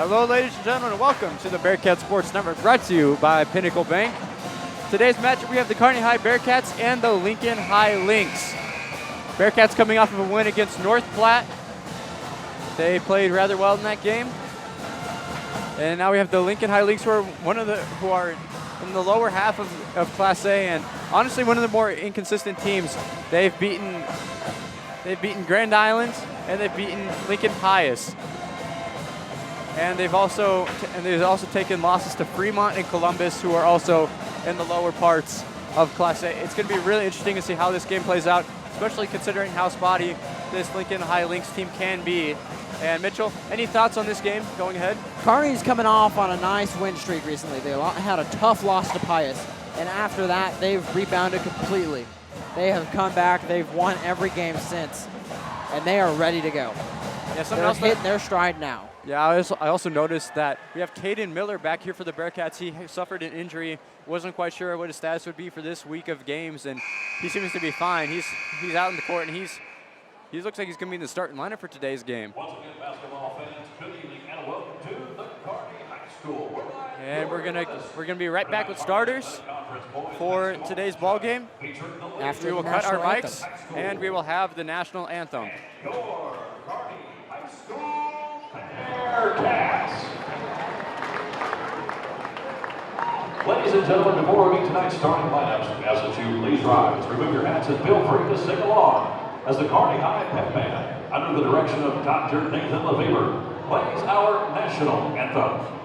Hello, ladies and gentlemen, and welcome to the Bearcat Sports Network, brought to you by Pinnacle Bank. Today's match, we have the Kearney High Bearcats and the Lincoln High Lynx. Bearcats coming off of a win against North Platte. They played rather well in that game. And now we have the Lincoln High Lynx, who are in the lower half of Class A, and honestly one of the more inconsistent teams. They've beaten Grand Island and they've beaten Lincoln Pius. And they've also taken losses to Fremont and Columbus, who are also in the lower parts of Class A. It's going to be really interesting to see how this game plays out, especially considering how spotty this Lincoln High Lynx team can be. And Mitchell, any thoughts on this game going ahead? Kearney's coming off on a nice win streak recently. They had a tough loss to Pius, and after that, they've rebounded completely. They have come back. They've won every game since, and they are ready to go. Yeah, they're hitting their stride now. Yeah, I also noticed that we have Caden Miller back here for the Bearcats. He suffered an injury. Wasn't quite sure what his status would be for this week of games, and he seems to be fine. He's out in the court, and he looks like he's going to be in the starting lineup for today's game. Once again, basketball fans, good evening and welcome to the Kearney High School. And we're gonna be right back with starters for today's ball game. After we will cut our mics and we will have the national anthem. Your Kearney High School Bearcats. Ladies and gentlemen, before we meet tonight's starting lineups, as the two please rise, remove your hats and feel free to sing along as the Kearney High Pep Band, under the direction of Dr. Nathan LeVeber, plays our national anthem.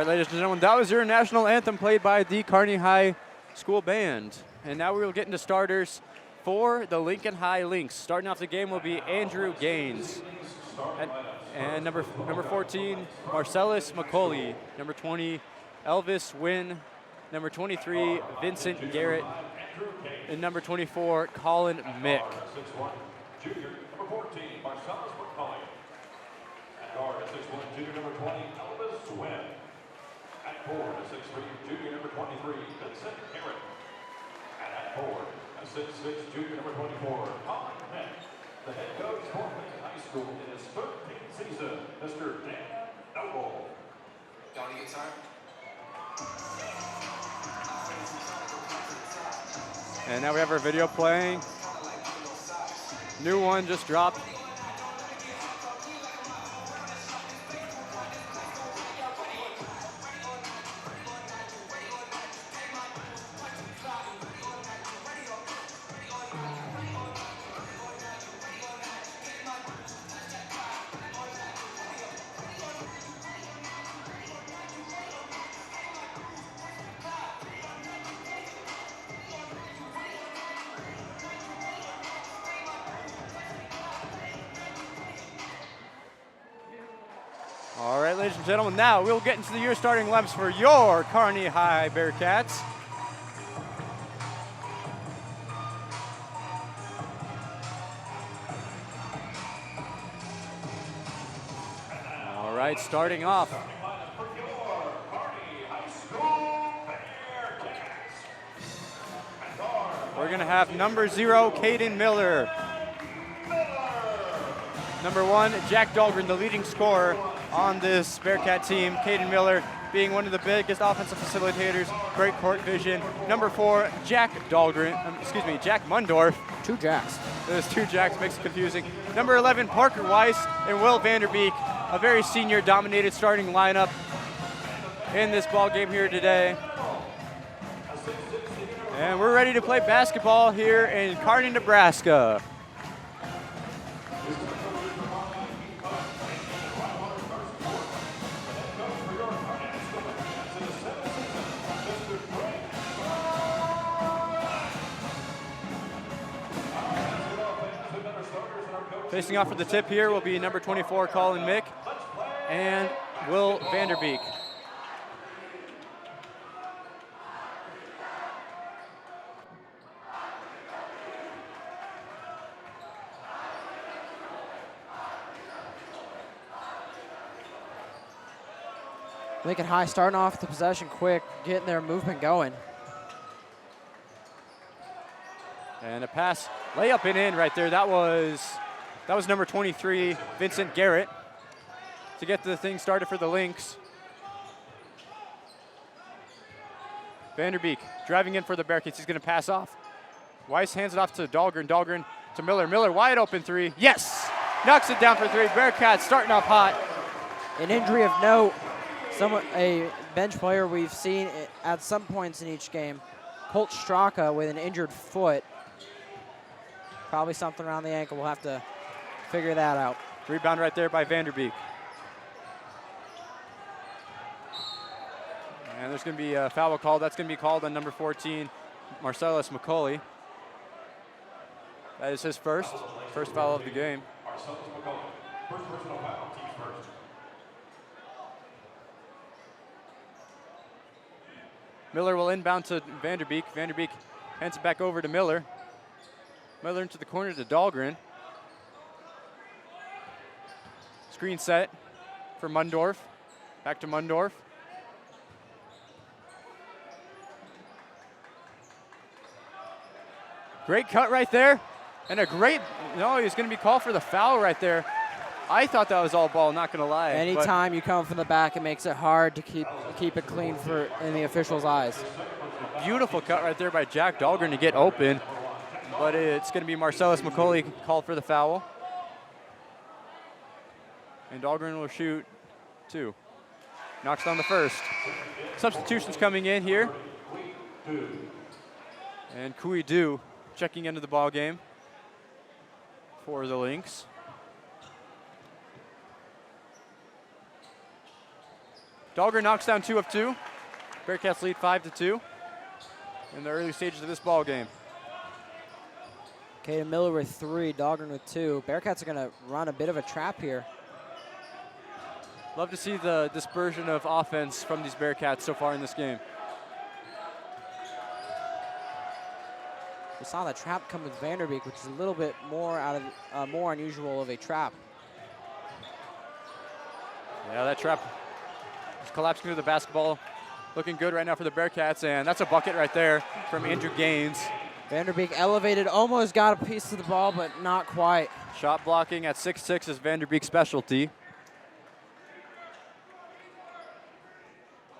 Ladies and gentlemen, that was your national anthem played by the Kearney High School Band. And now we will get into starters for the Lincoln High Lynx. Starting off the game will be Andrew Gaines. And number 14, Marcellus McCauley. Number 20, Elvis Wynn. Number 23, Vincent Garrett. And number 24, Colin Mick. Junior, number 14, Marcellus McCauley. At guard, 6'1", junior, number 20, Elvis Wynn. At forward, 6'3", junior number 23, Vincent Garrett. And at forward, 6'6", junior number 24, Colin Mick. The head coach for Lincoln High School in his 13th season, Mr. Dan Noble. Y'all need guitar? And now we have our video playing. New one just dropped. All right, ladies and gentlemen, now we'll get into your starting lineups for your Kearney High Bearcats. All right, starting off. We're going to have number 0, Caden Miller. Number 1, Jack Dahlgren, the leading scorer on this Bearcat team. Caden Miller being one of the biggest offensive facilitators, great court vision. Number 4, Jack Mundorf. 2 Jacks. There's 2 Jacks, makes it confusing. Number 11, Parker Weiss and Will Vanderbeek, a very senior-dominated starting lineup in this ball game here today. And we're ready to play basketball here in Kearney, Nebraska. Facing off for the tip here will be number 24, Colin Mick, and Will Vanderbeek. Lincoln High starting off the possession quick, getting their movement going. And a pass, layup and in right there. That was number 23, Vincent Garrett, to get the thing started for the Lynx. Vanderbeek driving in for the Bearcats. He's going to pass off. Weiss hands it off to Dahlgren. Dahlgren to Miller. Miller wide open 3. Yes! Knocks it down for 3. Bearcats starting off hot. An injury of note. A bench player we've seen at some points in each game. Colt Straka with an injured foot. Probably something around the ankle. We'll have to figure that out. Rebound right there by Vanderbeek. And there's going to be a foul called. That's going to be called on number 14, Marcellus McCauley. That is his first foul of the game. Marcellus McCauley, first personal foul, team's first. Miller will inbound to Vanderbeek. Vanderbeek hands it back over to Miller. Miller into the corner to Dahlgren. Screen set for Mundorf. Back to Mundorf. Great cut right there. And a great, no, he's going to be called for the foul right there. I thought that was all ball, not going to lie. Anytime you come from the back, it makes it hard to keep it clean in the official's eyes. Beautiful cut right there by Jack Dahlgren to get open. But it's going to be Marcellus McCauley called for the foul. And Dahlgren will shoot 2. Knocks down the first. Substitutions coming in here. And Kui Du checking into the ball game for the Lynx. Dahlgren knocks down 2 of 2. Bearcats lead 5-2 in the early stages of this ball game. Caden Miller with 3, Dahlgren with 2. Bearcats are going to run a bit of a trap here. Love to see the dispersion of offense from these Bearcats so far in this game. We saw that trap come with Vanderbeek, which is a little bit more more unusual of a trap. Yeah, that trap is collapsing through the basketball. Looking good right now for the Bearcats, and that's a bucket right there from Andrew Gaines. Vanderbeek elevated, almost got a piece of the ball, but not quite. Shot blocking at 6'6" is Vanderbeek's specialty.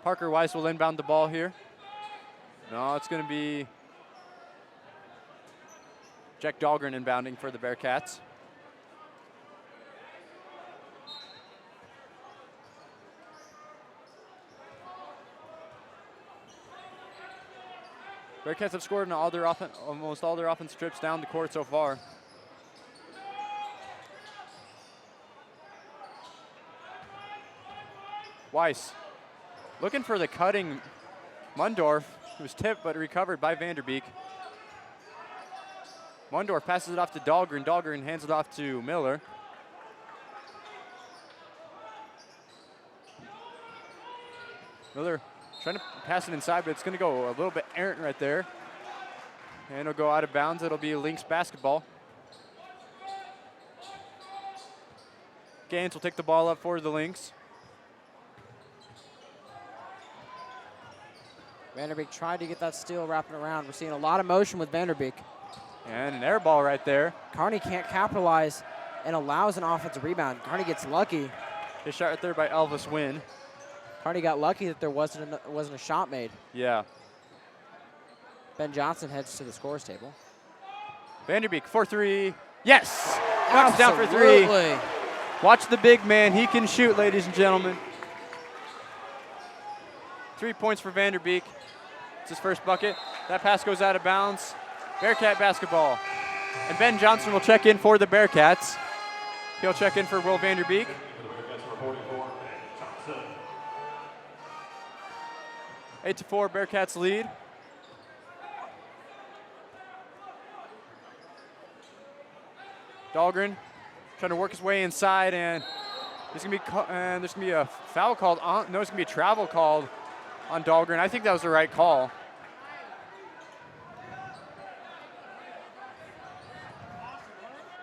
Parker Weiss will inbound the ball here. No, it's going to be Jack Dahlgren inbounding for the Bearcats. Bearcats have scored in almost all their offensive trips down the court so far. Weiss looking for the cutting Mundorf, who was tipped but recovered by Vanderbeek. Mundorf passes it off to Dahlgren. Dahlgren hands it off to Miller. Miller trying to pass it inside, but it's going to go a little bit errant right there. And it'll go out of bounds. It'll be Lynx basketball. Gaines will take the ball up for the Lynx. Vanderbeek tried to get that steal wrapping around. We're seeing a lot of motion with Vanderbeek. And an air ball right there. Kearney can't capitalize and allows an offensive rebound. Kearney gets lucky. Good shot right there by Elvis Wynn. Kearney got lucky that there wasn't a shot made. Yeah. Ben Johnson heads to the scores table. Vanderbeek, 4-3. Yes! Knocks down for 3. Absolutely. Watch the big man. He can shoot, ladies and gentlemen. 3 points for Vanderbeek. It's his first bucket. That pass goes out of bounds. Bearcat basketball. And Ben Johnson will check in for the Bearcats. He'll check in for Will Vanderbeek. 8-4, Bearcats lead. Dahlgren trying to work his way inside, and there's gonna be a foul called on. No, there's gonna be a travel called on Dahlgren. I think that was the right call.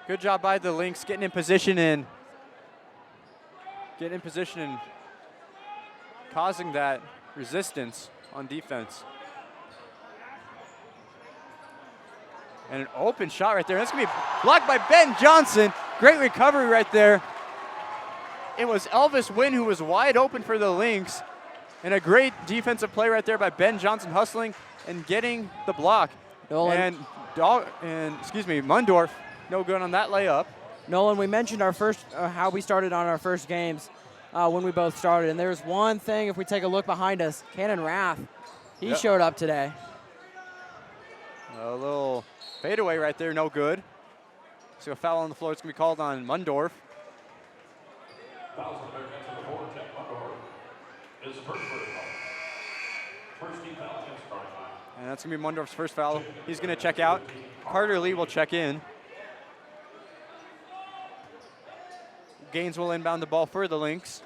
Good job by the Lynx getting in position and causing that resistance on defense. And an open shot right there. That's going to be blocked by Ben Johnson. Great recovery right there. It was Elvis Wynn who was wide open for the Lynx. And a great defensive play right there by Ben Johnson, hustling and getting the block. Nolan. Mundorf, no good on that layup. Nolan, we mentioned our first how we started on our first games when we both started. And there's one thing, if we take a look behind us, Cannon Rath, he showed up today. A little fadeaway right there, no good. So a foul on the floor. It's going to be called on Mundorf. Fouls on the Bearcats on the board. Jack Mundorf is the first foul. First team foul against Kearney High. And that's going to be Mundorf's first foul. He's going to check out. Carter Lee will check in. Gaines will inbound the ball for the Lynx.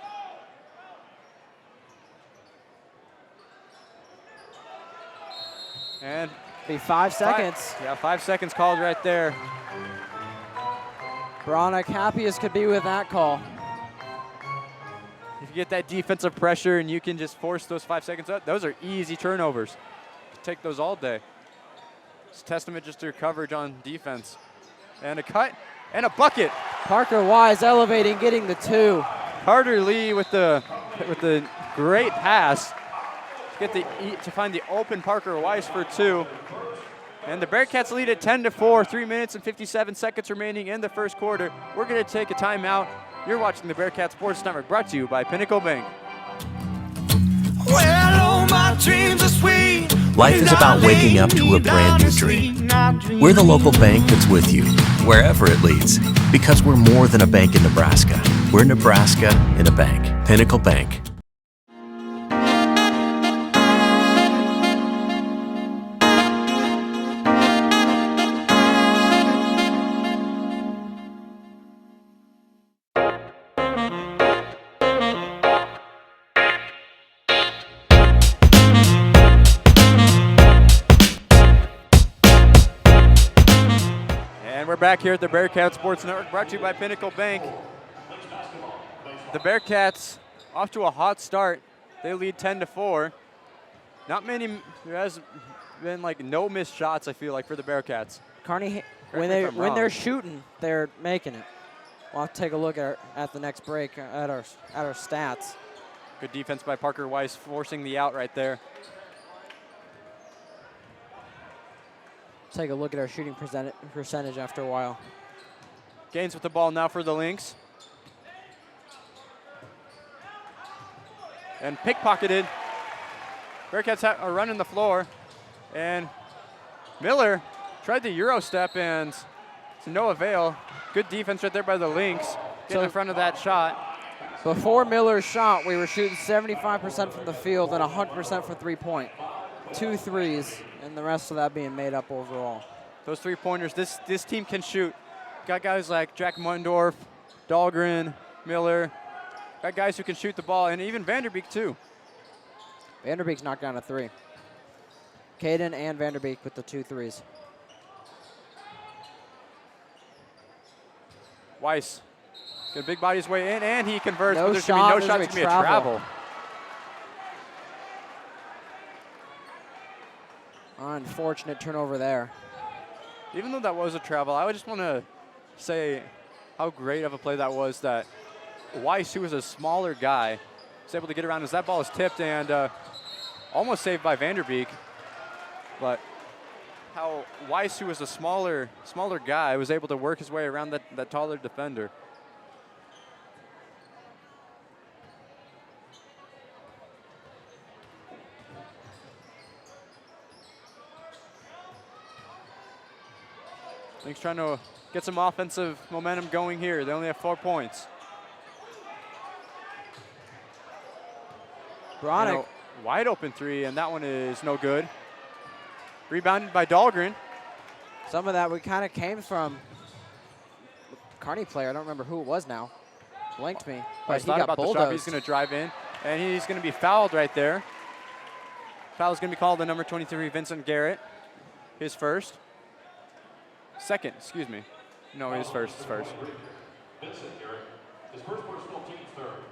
And Be 5 seconds. 5 seconds called right there. Bronick happy as could be with that call. If you get that defensive pressure and you can just force those 5 seconds up, those are easy turnovers. Take those all day. It's a testament just to your coverage on defense. And a cut and a bucket. Parker Wise elevating, getting the 2. Carter Lee with the great pass to find the open Parker Wise for 2. And the Bearcats lead at 10-4, 3 minutes and 57 seconds remaining in the first quarter. We're going to take a timeout. You're watching the Bearcat Sports Network, brought to you by Pinnacle Bank. Well, all my dreams are sweet. Life is about waking up to a brand new dream. We're the local bank that's with you, wherever it leads, because we're more than a bank in Nebraska. We're Nebraska in a bank. Pinnacle Bank. We're back here at the Bearcat Sports Network, brought to you by Pinnacle Bank. The Bearcats off to a hot start. They lead 10-4. There has been like no missed shots, I feel like, for the Bearcats. Kearney, when they're shooting, they're making it. We'll have to take a look at the next break at our stats. Good defense by Parker Weiss, forcing the out right there. Take a look at our shooting percentage after a while. Gaines with the ball now for the Lynx. And pickpocketed. Bearcats are running the floor. And Miller tried the Euro step and to no avail. Good defense right there by the Lynx. Getting in front of that shot. Before Miller's shot, we were shooting 75% from the field and 100% for three-point. 2 threes, and the rest of that being made up overall. Those three-pointers, this team can shoot. Got guys like Jack Mundorf, Dahlgren, Miller. Got guys who can shoot the ball, and even Vanderbeek too. Vanderbeek's knocked down a 3. Caden and Vanderbeek with the 2 threes. Weiss, good big body his way in, and he converts. No but there's going to be no shot, there's it's going to be a travel. Unfortunate turnover there. Even though that was a travel, I would just want to say how great of a play that was that Weiss, who was a smaller guy, was able to get around as that ball was tipped and almost saved by Vanderbeek. But how Weiss, who was a smaller guy, was able to work his way around that taller defender. Link's trying to get some offensive momentum going here. They only have 4 points. Bronick. Wide open three, and that one is no good. Rebounded by Dahlgren. Some of that we kind of came from Kearney player. I don't remember who it was now. Blanked me. But he thought got about bulldozed. the shot. He's going to drive in, and he's going to be fouled right there. Foul is going to be called on number 23, Vincent Garrett. His first. Second, excuse me. No, his first. His first. Vincent Garrett, his first personal, team's third.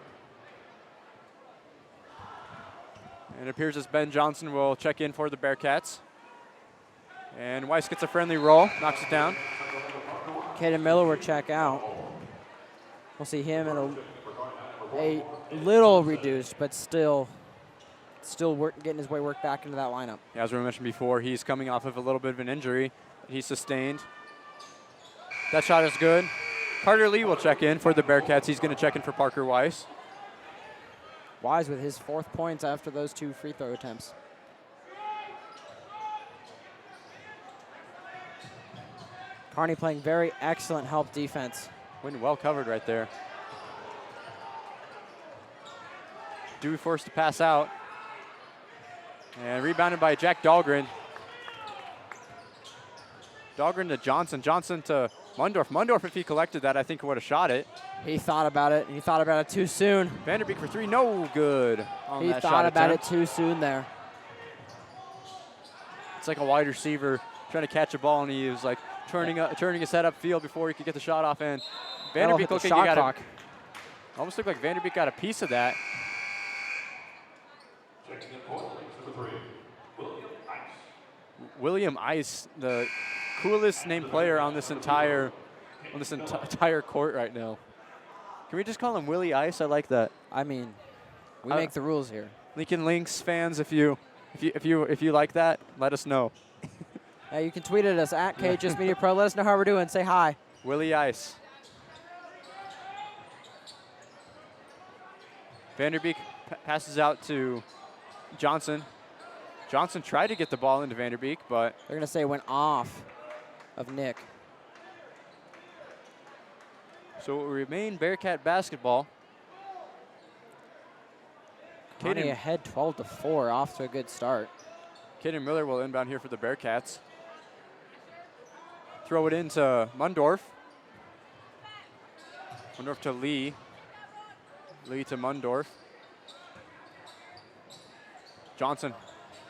And it appears as Ben Johnson will check in for the Bearcats. And Weiss gets a friendly roll, knocks it down. Caden Miller will check out. We'll see him in a little reduced, but still getting his way worked back into that lineup. Yeah, as we mentioned before, he's coming off of a little bit of an injury he sustained. That shot is good. Carter Lee will check in for the Bearcats. He's going to check in for Parker Weiss. Wise with his 4th points after those 2 free throw attempts. Kearney playing very excellent help defense. Went well covered right there. Dewey forced to pass out. And rebounded by Jack Dahlgren. Dahlgren to Johnson. Johnson to Mundorf. Mundorf, if he collected that, I think would have shot it. He thought about it, and he thought about it too soon. Vanderbeek for 3, no good. He thought about it too soon there. It's like a wide receiver trying to catch a ball, and he was like turning his head upfield before he could get the shot off. And Vanderbeek looking almost looked like Vanderbeek got a piece of that. Checking in for number 3, William Ice, the coolest named player on this entire court right now. Can we just call him Willie Ice? I like that. I mean, we make the rules here. Lincoln Lynx fans, if you like that, let us know. You can tweet at us at KHS Media Pro. Let us know how we're doing. Say hi. Willie Ice. Vanderbeek passes out to Johnson. Johnson tried to get the ball into Vanderbeek, but they're going to say it went off of Nick. So it will remain Bearcat basketball. Kearney ahead 12-4, off to a good start. Caden Miller will inbound here for the Bearcats. Throw it into Mundorf. Mundorf to Lee. Lee to Mundorf. Johnson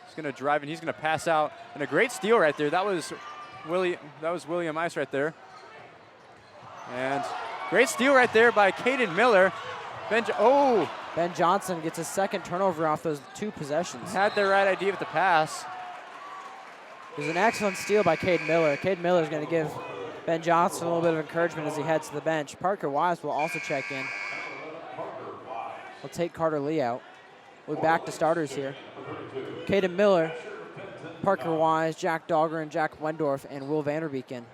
is going to drive, and he's going to pass out. And a great steal right there. That was William Ice right there. And great steal right there by Caden Miller. Ben Johnson gets his 2nd turnover off those 2 possessions. Had the right idea with the pass. It was an excellent steal by Caden Miller. Caden Miller is going to give Ben Johnson a little bit of encouragement as he heads to the bench. Parker Wise will also check in. We'll take Carter Lee out. We're back to starters here. Caden Miller, Parker Wise, Jack Dahlgren, Jack Wendorf, and Will Vanderbeek in.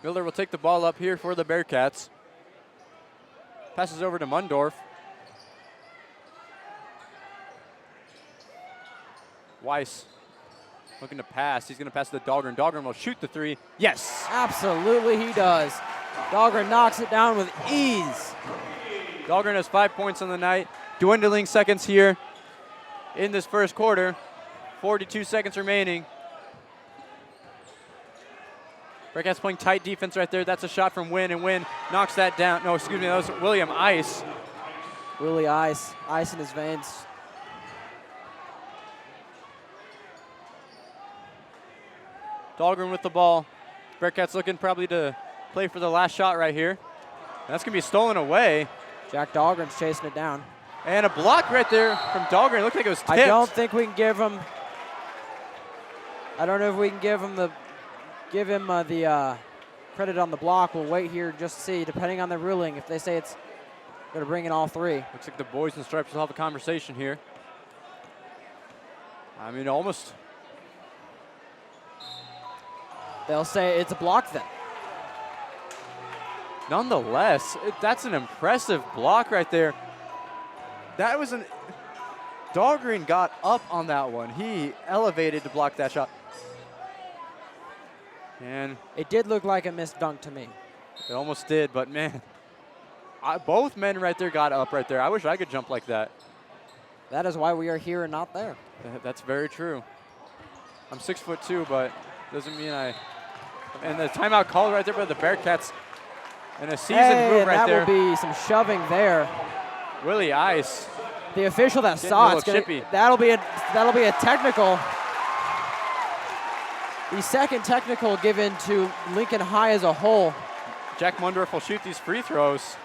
Miller will take the ball up here for the Bearcats. Passes over to Mundorf. Weiss looking to pass. He's going to pass to Dahlgren. Dahlgren will shoot the 3. Yes. Absolutely he does. Dahlgren knocks it down with ease. Dahlgren has 5 points on the night. Dwindling seconds here in this first quarter. 42 seconds remaining. Bearcats playing tight defense right there. That's a shot from Wynn, and Wynn knocks that down. No, excuse me, that was William Ice. Willie Ice, ice in his veins. Dahlgren with the ball. Bearcats looking probably to play for the last shot right here. And that's going to be stolen away. Jack Dahlgren's chasing it down. And a block right there from Dahlgren. Looked like it was tipped. I don't think we can give him. I don't know if we can give him give him the credit on the block. We'll wait here just to see, depending on the ruling, if they say it's going to bring in all three. Looks like the boys in stripes will have a conversation here. I mean, almost. They'll say it's a block then. Nonetheless, that's an impressive block right there. That was an. Dahlgren got up on that one. He elevated to block that shot. And it did look like a missed dunk to me. It almost did, but man, both men right there got up right there. I wish I could jump like that. That is why we are here and not there. That's very true. I'm 6'2", but doesn't mean I. And the timeout called right there by the Bearcats. And a seasoned move right there. That will be some shoving there. Willie Ice. The official that saw it's gonna, that'll be a technical. The second technical given to Lincoln High as a whole. Jack Mundorf will shoot these free throws.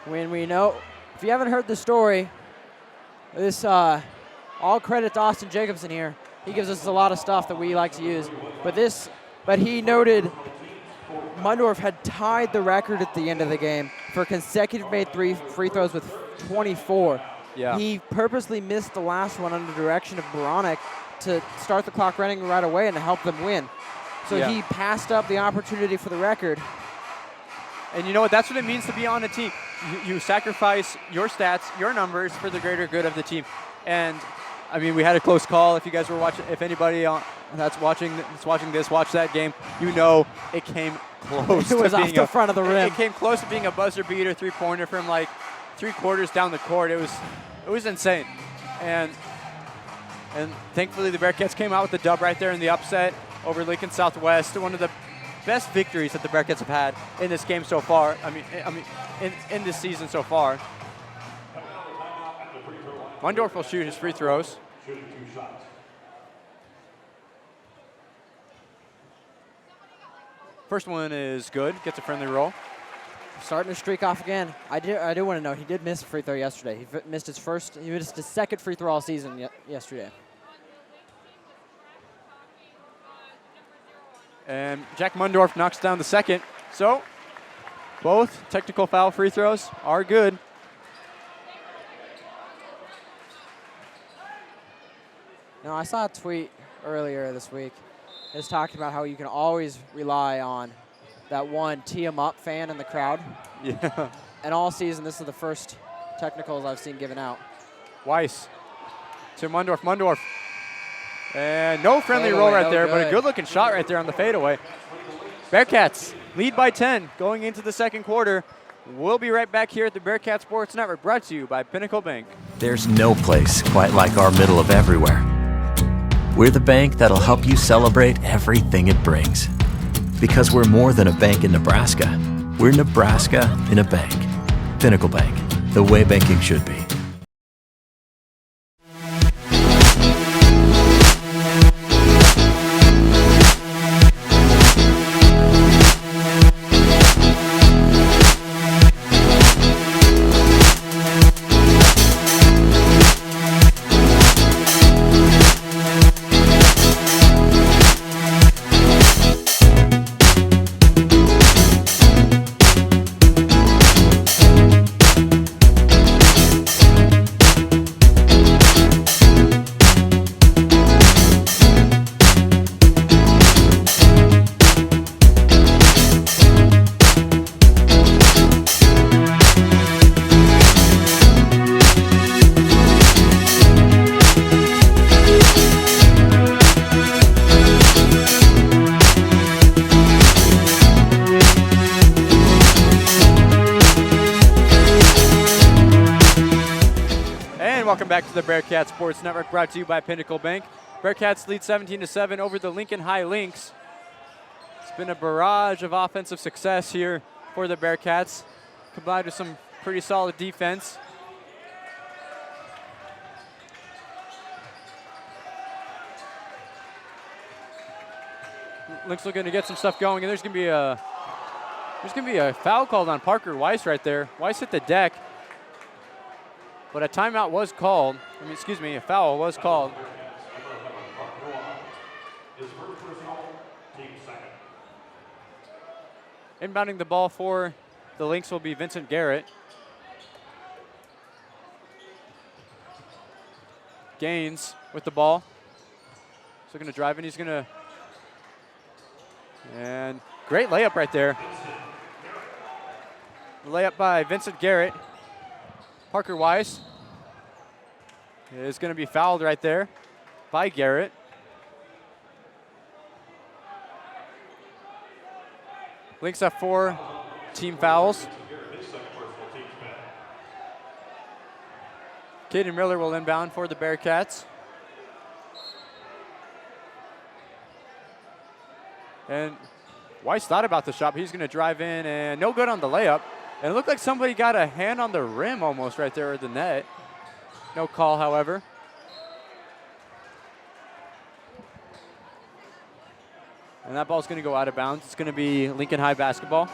When we know, if you haven't heard the story, this all credit to Austin Jacobson here. He gives us a lot of stuff that we like to use. But he noted Mundorf had tied the record at the end of the game for consecutive made free throws with 24. Yeah. He purposely missed the last one under direction of Baranek to start the clock running right away and to help them win. So he passed up the opportunity for the record. And you know what? That's what it means to be on a team. You sacrifice your stats, your numbers for the greater good of the team. And I mean, we had a close call. If you guys were watching, if anybody that's watching this, watch that game, you know it came close. It was to off being the front of the rim. It came close to being a buzzer beater 3-pointer from like 3/4 down the court. It was insane. And thankfully the Bearcats came out with the dub right there in the upset over Lincoln Southwest. One of the best victories that the Bearcats have had in this game so far. I mean, in this season so far. Mundorf will shoot his free throws. First one is good. Gets a friendly roll. Starting to streak off again. I do want to note he did miss a free throw yesterday. He missed his second free throw all season yesterday. And Jack Mundorf knocks down the second. So both technical foul free throws are good. Now, I saw a tweet earlier this week. It was talking about how you can always rely on that one tee 'em up fan in the crowd. Yeah. And all season, this is the first technicals I've seen given out. Weiss to Mundorf. And no friendly roll right there, but a good-looking shot right there on the fadeaway. Bearcats lead by 10 going into the second quarter. We'll be right back here at the Bearcat Sports Network, brought to you by Pinnacle Bank. There's no place quite like our middle of everywhere. We're the bank that'll help you celebrate everything it brings. Because we're more than a bank in Nebraska. We're Nebraska in a bank. Pinnacle Bank, the way banking should be. Welcome back to the Bearcat Sports Network, brought to you by Pinnacle Bank. Bearcats lead 17-7 over the Lincoln High Lynx. It's been a barrage of offensive success here for the Bearcats, combined with some pretty solid defense. Lynx looking to get some stuff going, and there's gonna be a foul called on Parker Weiss right there. Weiss hit the deck. But a timeout was called. I mean, excuse me, a foul was called. His first personal, team second. Inbounding the ball for the Lynx will be Vincent Garrett. Gaines with the ball. So going to drive in. He's going to. And great layup right there. Layup by Vincent Garrett. Parker Weiss is going to be fouled right there by Garrett. Lynx have 4 team fouls. Caden Miller will inbound for the Bearcats. And Weiss thought about the shot, but he's going to drive in, and no good on the layup. And it looked like somebody got a hand on the rim almost right there at the net. No call, however. And that ball's going to go out of bounds. It's going to be Lincoln High basketball.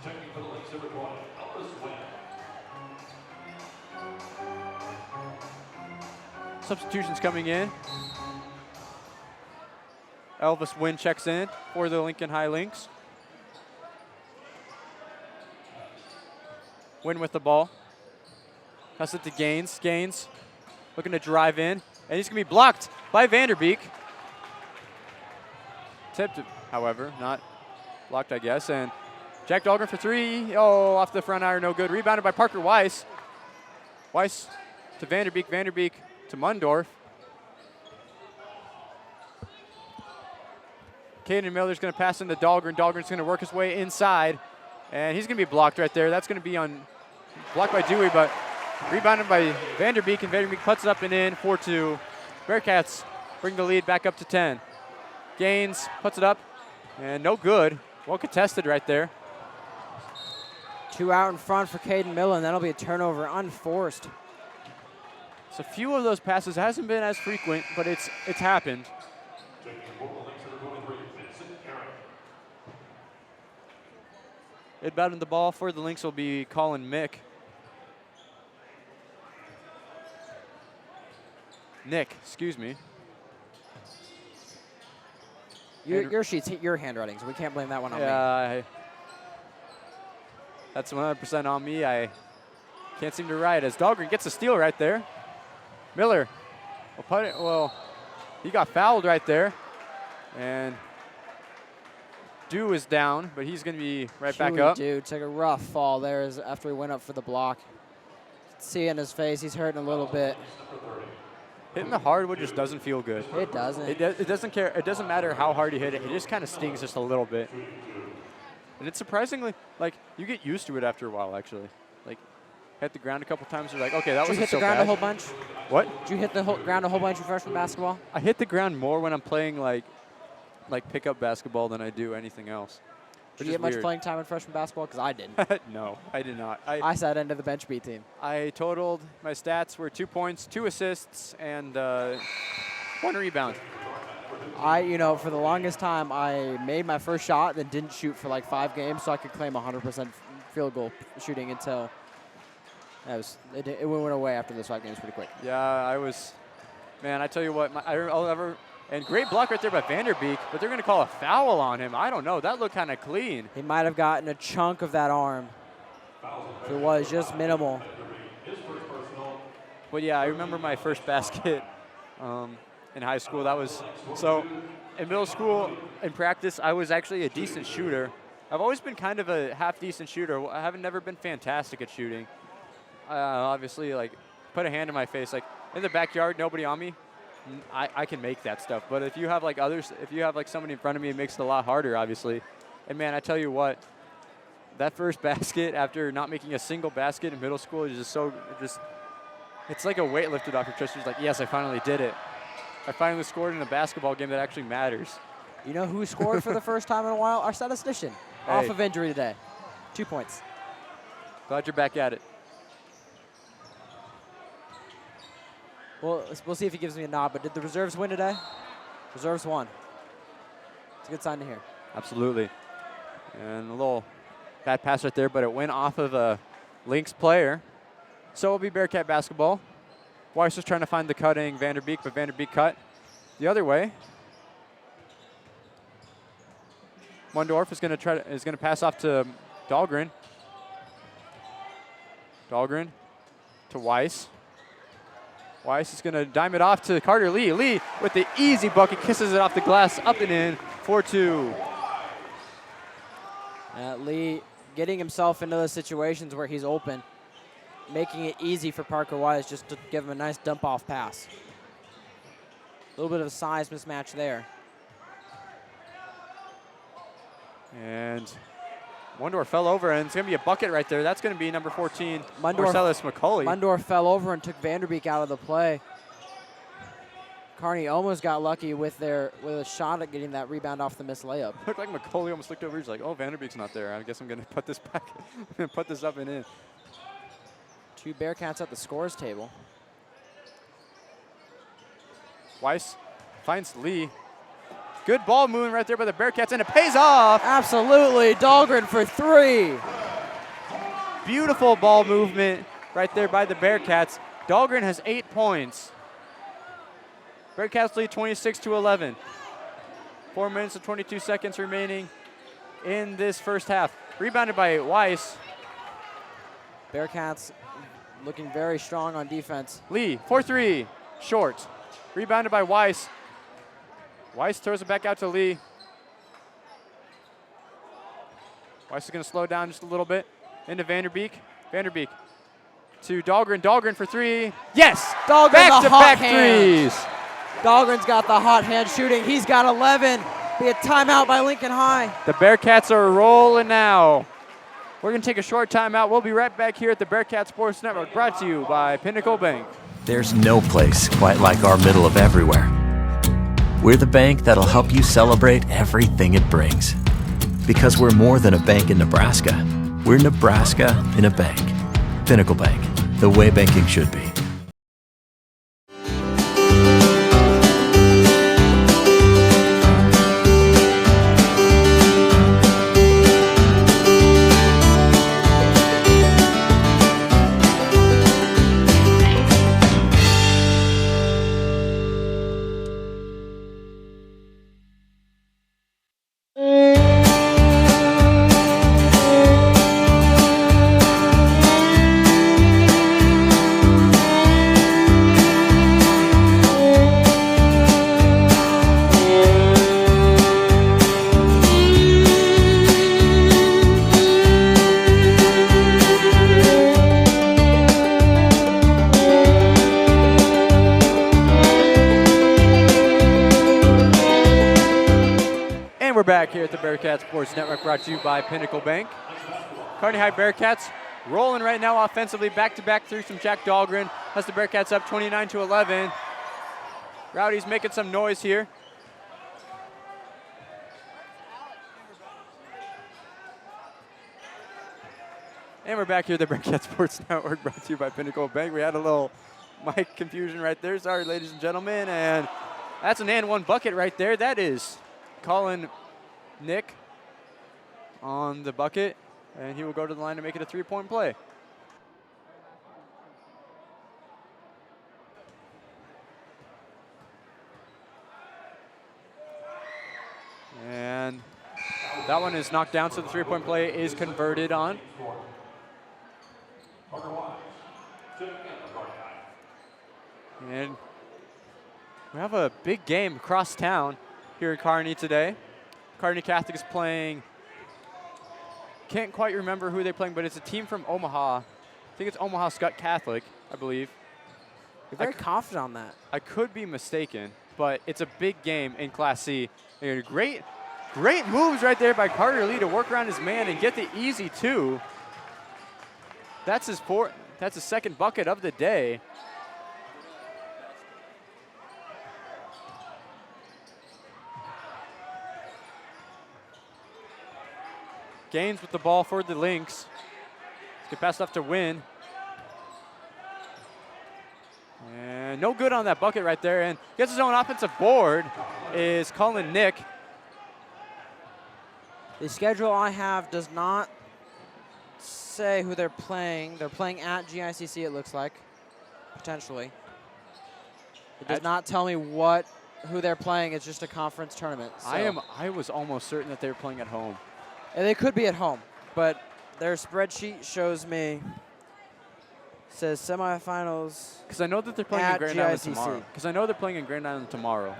Checking for the Lynx, number 20, Elvis Wynn. Substitutions coming in. Elvis Wynn checks in for the Lincoln High Lynx. Wynn with the ball. Pass it to Gaines. Gaines looking to drive in. And he's going to be blocked by Vanderbeek. Tipped, however, not blocked, I guess. And Jack Dahlgren for 3. Oh, off the front iron, no good. Rebounded by Parker Weiss. Weiss to Vanderbeek. Vanderbeek to Mundorf. Caden Miller's going to pass into Dahlgren. Dahlgren's going to work his way inside. And he's going to be blocked right there. That's going to be blocked by Dewey, but rebounded by Vanderbeek, and Vanderbeek puts it up and in, 4-2. Bearcats bring the lead back up to 10. Gaines puts it up, and no good. Well contested right there. 2 out in front for Caden Miller, and that'll be a turnover unforced. So a few of those passes hasn't been as frequent, but it's happened. Taking the ball, Lynx, number 23, Vincent Garrett. Inbounding the ball for the Lynx will be Colin Mick. Nick, excuse me. Your sheets hit your handwriting, so we can't blame that one on me. Yeah, that's 100% on me. I can't seem to write as Dahlgren gets a steal right there. Miller will put it, he got fouled right there. And Dew is down, but he's going to be right back up. Dew took a rough fall there after he went up for the block. See in his face, he's hurting a little bit. Hitting the hardwood just doesn't feel good. It doesn't. It doesn't care. It doesn't matter how hard you hit it. It just kind of stings just a little bit. And it's surprisingly, like, you get used to it after a while, actually. Like, hit the ground a couple times, you're like, okay, that wasn't so bad. Did you hit the ground a whole bunch? What? Did you hit the ground a whole bunch in freshman basketball? I hit the ground more when I'm playing, like pickup basketball than I do anything else. Did you get much playing time in freshman basketball? Because I didn't. No, I did not. I sat into the bench beat team. I totaled, my stats were 2 points, 2 assists, and 1 rebound. For the longest time, I made my first shot, then didn't shoot for like 5 games, so I could claim 100% field goal shooting until it went away after those 5 games pretty quick. Yeah, I tell you what, and great block right there by Vanderbeek, but they're going to call a foul on him. I don't know. That looked kind of clean. He might have gotten a chunk of that arm. If it was just minimal. But yeah, I remember my first basket in high school. So in middle school, in practice, I was actually a decent shooter. I've always been kind of a half-decent shooter. I haven't never been fantastic at shooting. Obviously, like, put a hand in my face. Like, in the backyard, nobody on me. I can make that stuff, but if you have like somebody in front of me, it makes it a lot harder, obviously. And man, I tell you what, that first basket after not making a single basket in middle school is it's like a weight lifted off your chest. It's like, yes, I finally did it. I finally scored in a basketball game that actually matters. You know who scored for the first time in a while? Our statistician, off of injury today. 2 points. Glad you're back at it. Well, we'll see if he gives me a nod, but did the reserves win today? Reserves won. It's a good sign to hear. Absolutely. And a little Bad pass right there, but it went off of a Lynx player. So it'll be Bearcat basketball. Weiss was trying to find the cutting Vanderbeek, but Vanderbeek cut the other way. Mundorf is going to pass off to Dahlgren. Dahlgren to Weiss. Weiss is going to dime it off to Carter Lee. Lee with the easy bucket, kisses it off the glass, up and in, 4-2. Lee getting himself into those situations where he's open, making it easy for Parker Weiss just to give him a nice dump-off pass. A little bit of a size mismatch there. And Mundorf fell over, and it's going to be a bucket right there. That's going to be number 14, Mundorf, Marcellus McCauley. Mundorf fell over and took Vanderbeek out of the play. Kearney almost got lucky with a shot at getting that rebound off the missed layup. Looked like McCauley almost looked over. He's like, oh, Vanderbeek's not there. I guess I'm going to put this back, put this up and in. 2 Bearcats at the scores table. Weiss finds Lee. Good ball moving right there by the Bearcats, and it pays off. Absolutely, Dahlgren for 3. Beautiful ball movement right there by the Bearcats. Dahlgren has 8 points. Bearcats lead 26-11. 4 minutes and 22 seconds remaining in this first half. Rebounded by Weiss. Bearcats looking very strong on defense. Lee, 4-3, short. Rebounded by Weiss. Weiss throws it back out to Lee. Weiss is going to slow down just a little bit. Into Vanderbeek. Vanderbeek to Dahlgren. Dahlgren for 3. Yes! Dahlgren, back-to-back threes. Dahlgren's got the hot hand shooting. He's got 11. Be a timeout by Lincoln High. The Bearcats are rolling now. We're going to take a short timeout. We'll be right back here at the Bearcat Sports Network, brought to you by Pinnacle Bank. There's no place quite like our middle of everywhere. We're the bank that'll help you celebrate everything it brings. Because we're more than a bank in Nebraska. We're Nebraska in a bank. Pinnacle Bank, the way banking should be. Back here at the Bearcat Sports Network, brought to you by Pinnacle Bank. Kearney High Bearcats rolling right now offensively, back-to-back threes from Jack Dahlgren. Has the Bearcats up 29-11. Rowdy's making some noise here. And we're back here at the Bearcat Sports Network, brought to you by Pinnacle Bank. We had a little mic confusion right there. Sorry, ladies and gentlemen. And that's an and one bucket right there. That is Colin Nick on the bucket, and he will go to the line to make it a 3-point play. And that one is knocked down, so the 3-point play is converted on. And we have a big game across town here in Kearney today. Kearney Catholic is playing, can't quite remember who they're playing, but it's a team from Omaha. I think it's Omaha Scott Catholic, I believe. You're very confident on that. I could be mistaken, but it's a big game in Class C. And great moves right there by Carter Lee to work around his man and get the easy 2. That's his second bucket of the day. Gaines with the ball for the Lynx. Let's get passed off to Wynn. And no good on that bucket right there. And gets his own offensive board is Colin Nick. The schedule I have does not say who they're playing. They're playing at GICC, it looks like, potentially. It does not tell me who they're playing. It's just a conference tournament. So. I was almost certain that they were playing at home. And they could be at home, but their spreadsheet shows me, says semifinals. Because I know that they're playing in Grand Island tomorrow. Because I know they're playing in Grand Island tomorrow.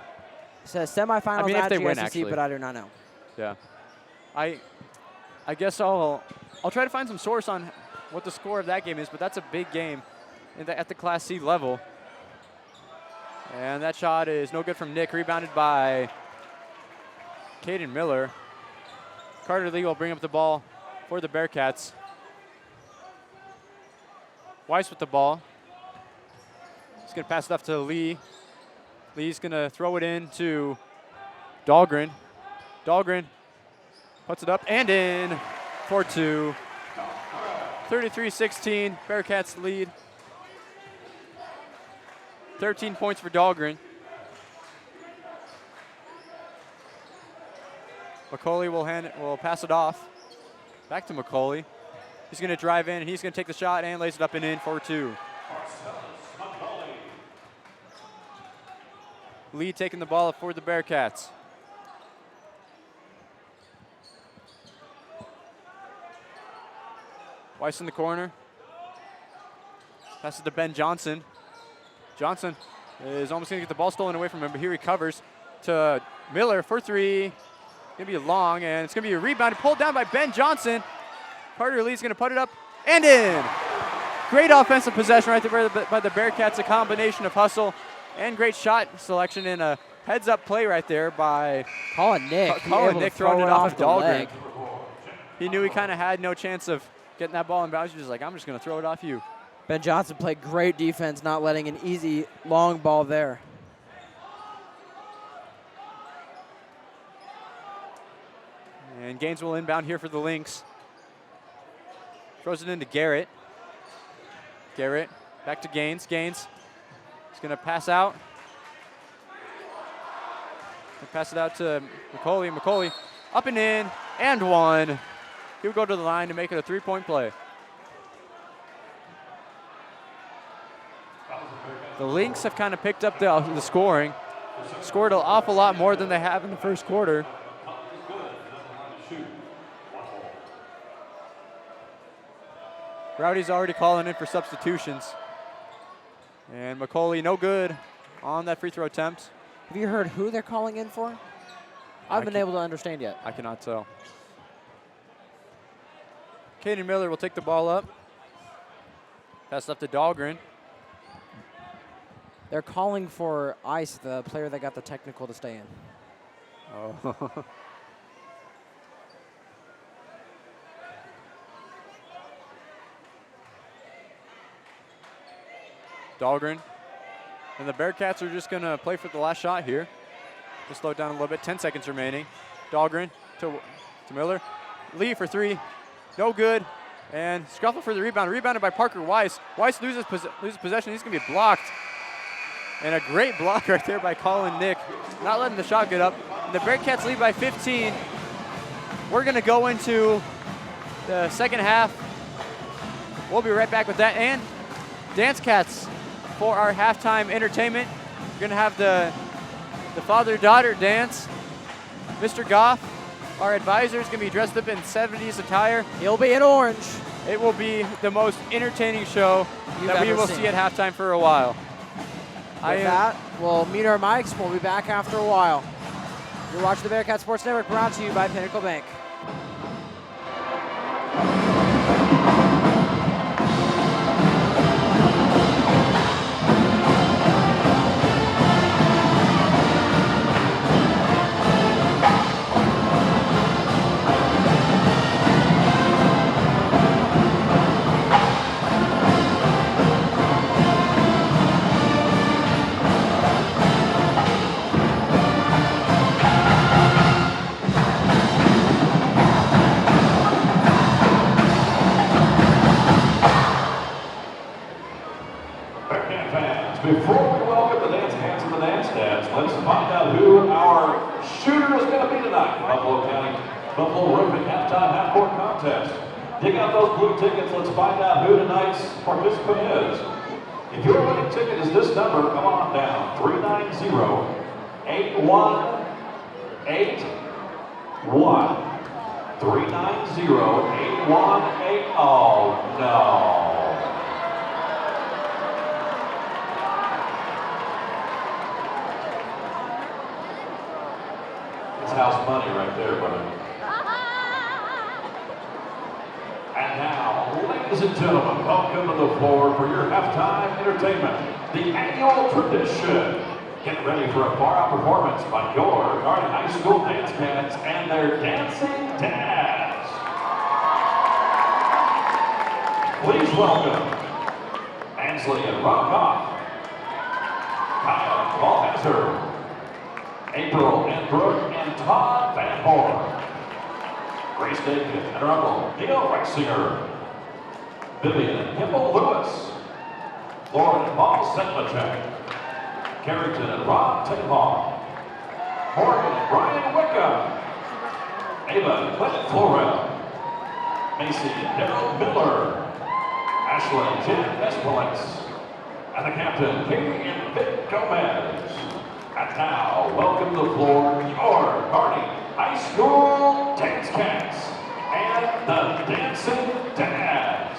It says semifinals if at they GICC, win, actually. but I do not know. Yeah. I guess I'll try to find some source on what the score of that game is, but that's a big game at the Class C level. And that shot is no good from Nick, rebounded by Caden Miller. Carter Lee will bring up the ball for the Bearcats. Weiss with the ball. He's going to pass it off to Lee. Lee's going to throw it in to Dahlgren. Dahlgren puts it up and in for 2. 33-16, Bearcats lead. 13 points for Dahlgren. McCauley will pass it off. Back to McCauley. He's going to drive in, and he's going to take the shot and lays it up and in for 2. Lee taking the ball up for the Bearcats. Weiss in the corner. Passes to Ben Johnson. Johnson is almost going to get the ball stolen away from him, but he recovers to Miller for 3. Going to be long, and it's going to be a rebound pulled down by Ben Johnson. Carter Lee's going to put it up and in. Great offensive possession right there by the Bearcats, a combination of hustle and great shot selection and a heads-up play right there by Colin Nick. Colin Nick throwing it off of Dahlgren. He knew he kind of had no chance of getting that ball in bounds. He was like, I'm just going to throw it off you. Ben Johnson played great defense, not letting an easy long ball there. And Gaines will inbound here for the Lynx. Throws it into Garrett. Garrett back to Gaines. Gaines is going to pass out. Pass it out to McCauley. McCauley up and in and 1. He'll go to the line to make it a 3-point play. The Lynx have kind of picked up the scoring. Scored an awful lot more than they have in the first quarter. Rowdy's already calling in for substitutions. And McCauley no good on that free throw attempt. Have you heard who they're calling in for? I haven't been able to understand yet. I cannot tell. Caden Miller will take the ball up. Pass up to Dahlgren. They're calling for Ice, the player that got the technical to stay in. Oh. Dahlgren. And the Bearcats are just going to play for the last shot here. Just slow it down a little bit. 10 seconds remaining. Dahlgren to Miller. Lee for 3. No good. And Scuffle for the rebound. Rebounded by Parker Weiss. Weiss loses possession. He's going to be blocked. And a great block right there by Colin Nick. Not letting the shot get up. And the Bearcats lead by 15. We're going to go into the second half. We'll be right back with that. And Dance Cats for our halftime entertainment. We're going to have the father-daughter dance. Mr. Goff, our advisor, is going to be dressed up in 70s attire. He'll be in orange. It will be the most entertaining show that we will see at halftime for a while. With that, we'll mute our mics. We'll be back after a while. You're watching the Bearcat Sports Network, brought to you by Pinnacle Bank. Before we welcome the Dance Cats and the Dance Dads, let's find out who our shooter is going to be tonight. Buffalo Roofing halftime half-court contest. Dig out those blue tickets. Let's find out who tonight's participant is. If your winning ticket is this number, come on down. 390-8181. 390-8180. Oh, no. It's house money right there, brother. And now, ladies and gentlemen, welcome to the floor for your halftime entertainment, the annual tradition. Get ready for a far-out performance by your Kearney High School dance cats and their dancing dads. Please welcome Ansley and Rob Koff, Kyle and Paul Hazard, April and Brooke and Todd Van Horn, Grace David and her uncle Neil Rexinger, Vivian and Kimball Lewis, Lauren and Paul Sedlacek, Carrington and Rob Tinhoff, Morgan and Brian Wickham, Ava and Clint Florell, Macy and Daryl Miller, Ashley and Jen Espelitz, and the captain, Katie and Vic Gomez. And now, welcome to the floor, your Kearney High School Dance Cats and the Dancing Dads.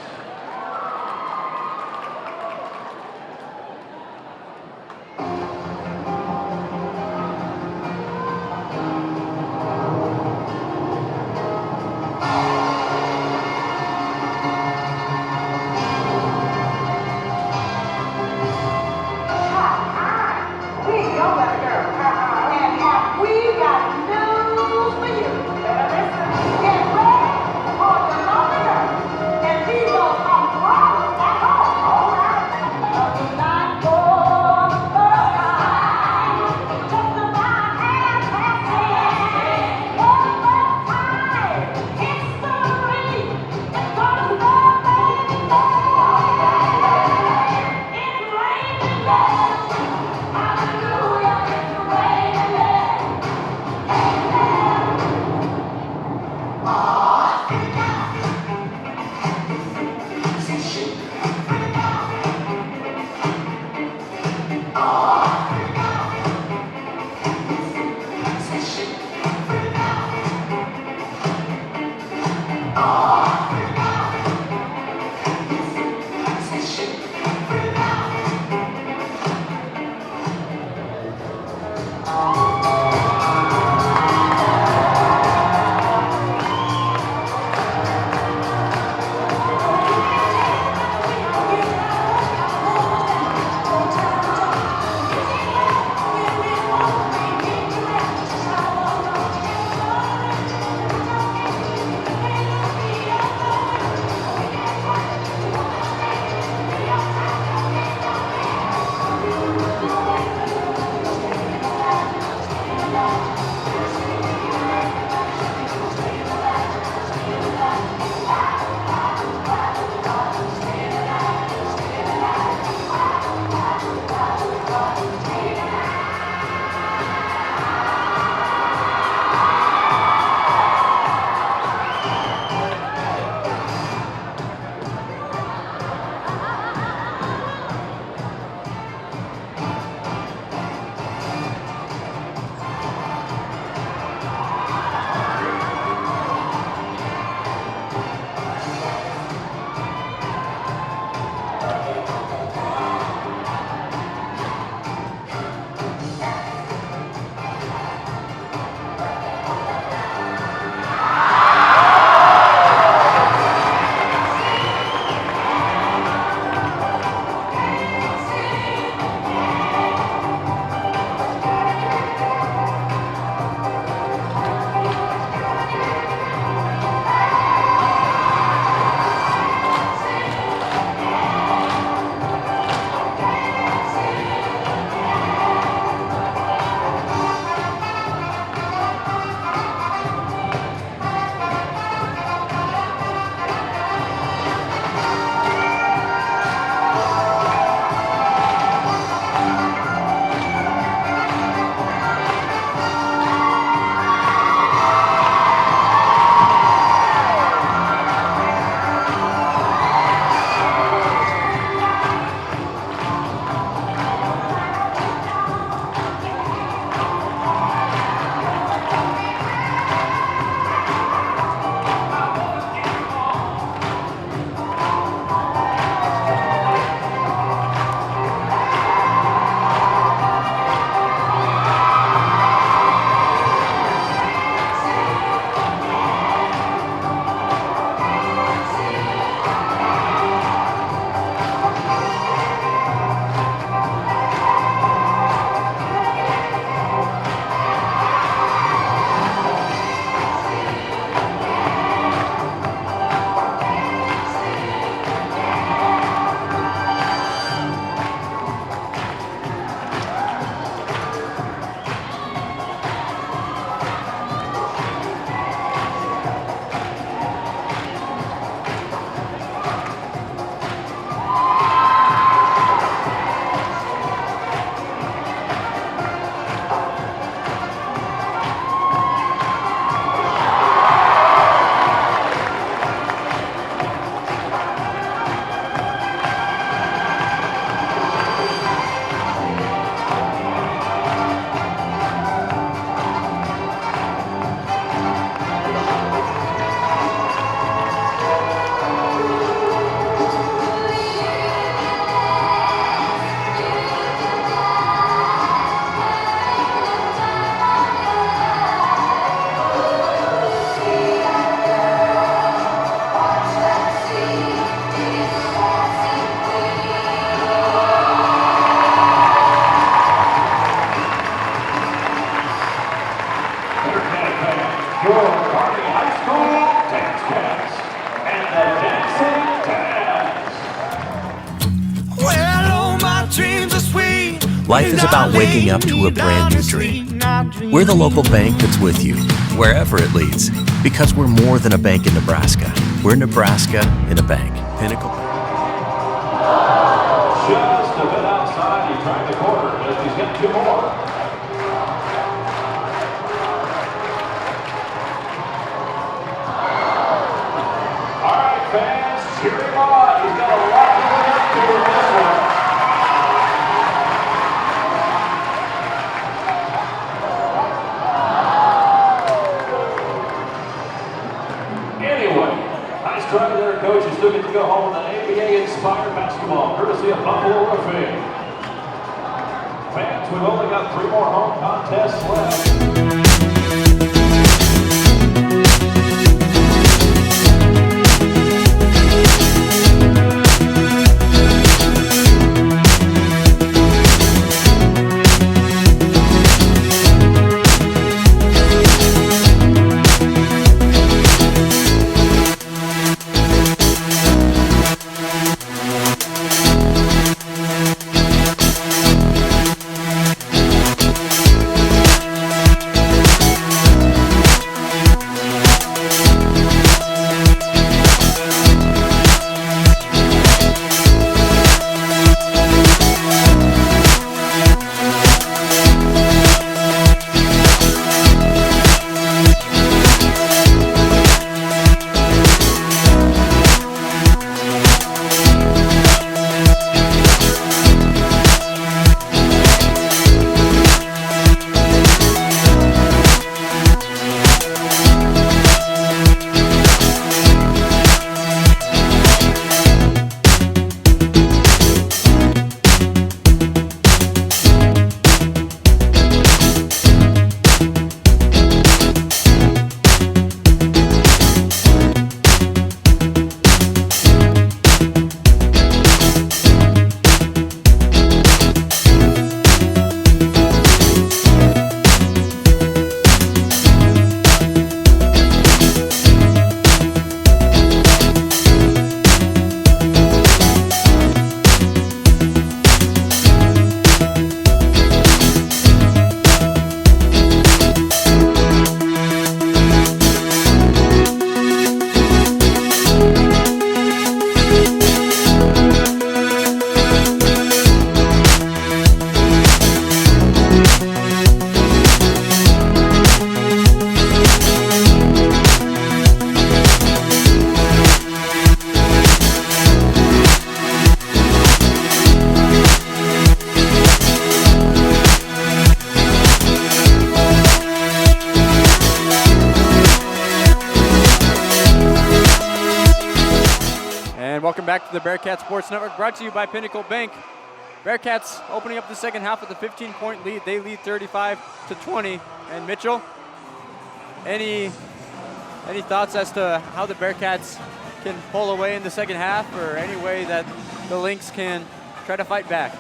Life is about waking up to a brand new dream. We're the local bank that's with you, wherever it leads. Because we're more than a bank in Nebraska. We're Nebraska in a bank. Pinnacle Bank. Just a bit outside. He tried the corner, but he's got two more. All right, fans, cheer him on. He's got a lot to look up to in this one. Anyway, nice try there, coach. You still get to go home with an ABA-inspired basketball, courtesy of Buffalo Roofing. Fans, we've only got 3 more home contests left. Welcome back to the Bearcat Sports Network, brought to you by Pinnacle Bank. Bearcats opening up the second half with a 15-point lead. They lead 35-20. And Mitchell, any thoughts as to how the Bearcats can pull away in the second half, or any way that the Lynx can try to fight back?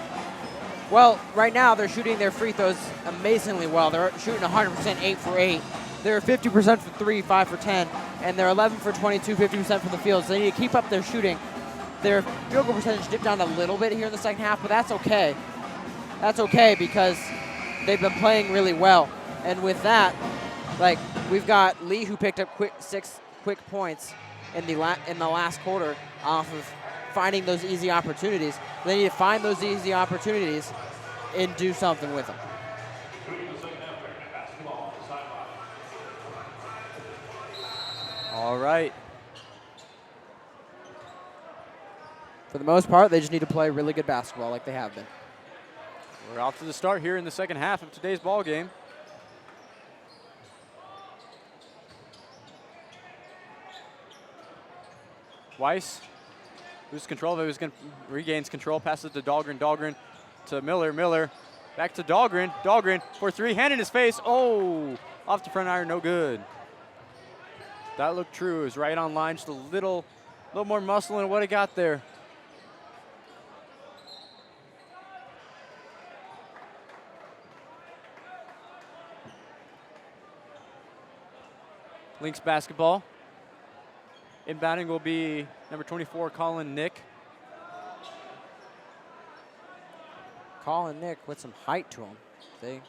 Well, right now they're shooting their free throws amazingly well. They're shooting 100%, 8 for 8. They're 50% for 3, 5 for 10, and they're 11 for 22, 50% from the field. So they need to keep up their shooting. Their field goal percentage dipped down a little bit here in the second half, but that's okay. That's okay because they've been playing really well. And with that, like, we've got Lee, who picked up 6 quick points in the last quarter off of finding those easy opportunities. They need to find those easy opportunities and do something with them. All right. For the most part, they just need to play really good basketball like they have been. We're off to the start here in the second half of today's ball game. Weiss loses control of it. Regains control, passes to Dahlgren. Dahlgren to Miller. Miller back to Dahlgren. Dahlgren for 3, hand in his face. Oh, off the front iron, no good. That looked true. It was right on line, just a little more muscle in what he got there. Lynx basketball. Inbounding will be number 24, Colin Nick. calling Nick with some height to him. They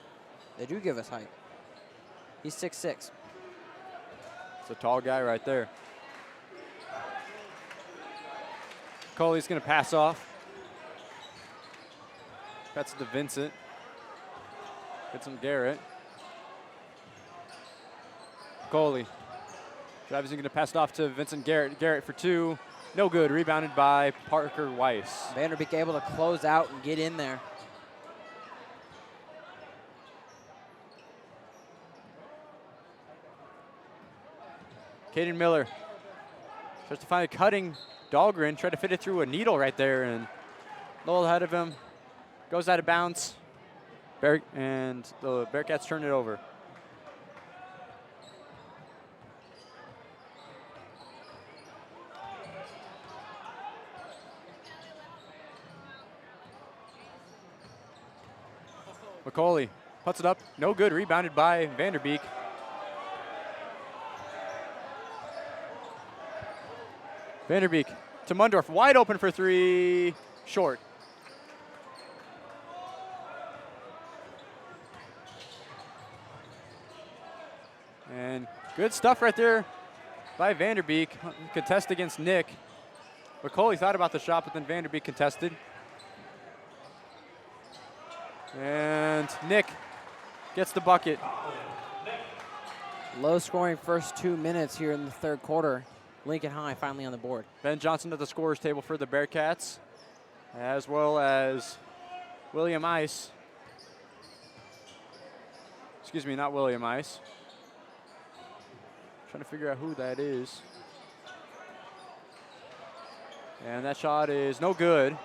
do give us height. He's 6'6". It's a tall guy right there. Coley's going to pass off. That's to Vincent. Gets him Garrett. Coley. Travis is going to pass it off to Vincent Garrett. Garrett for two. No good. Rebounded by Parker Weiss. Vanderbeek able to close out and get in there. Caden Miller tries to find a cutting Dahlgren. Tried to fit it through a needle right there, and a little ahead of him. Goes out of bounds. And the Bearcats turn it over. McCauley puts it up. No good. Rebounded by Vanderbeek. Vanderbeek to Mundorf. Wide open for three. Short. And good stuff right there by Vanderbeek. Contest against Nick. McCauley thought about the shot, but then Vanderbeek contested. And Nick gets the bucket. Low scoring first 2 minutes here in the third quarter. Lincoln High finally on the board. Ben Johnson at the scorer's table for the Bearcats, as well as William Ice. Excuse me, not William Ice. Trying to figure out who that is. And that shot is no good.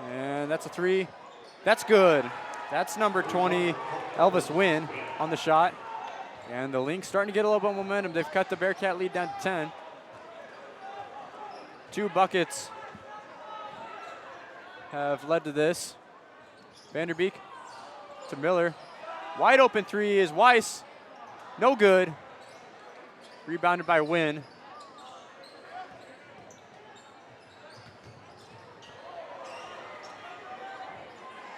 And that's a three. That's good. That's number 20, Elvis Wynn, on the shot. And the Lynx starting to get a little bit of momentum. They've cut the Bearcat lead down to 10. 2 buckets have led to this. Vanderbeek to Miller. Wide open three is Weiss. No good. Rebounded by Wynn.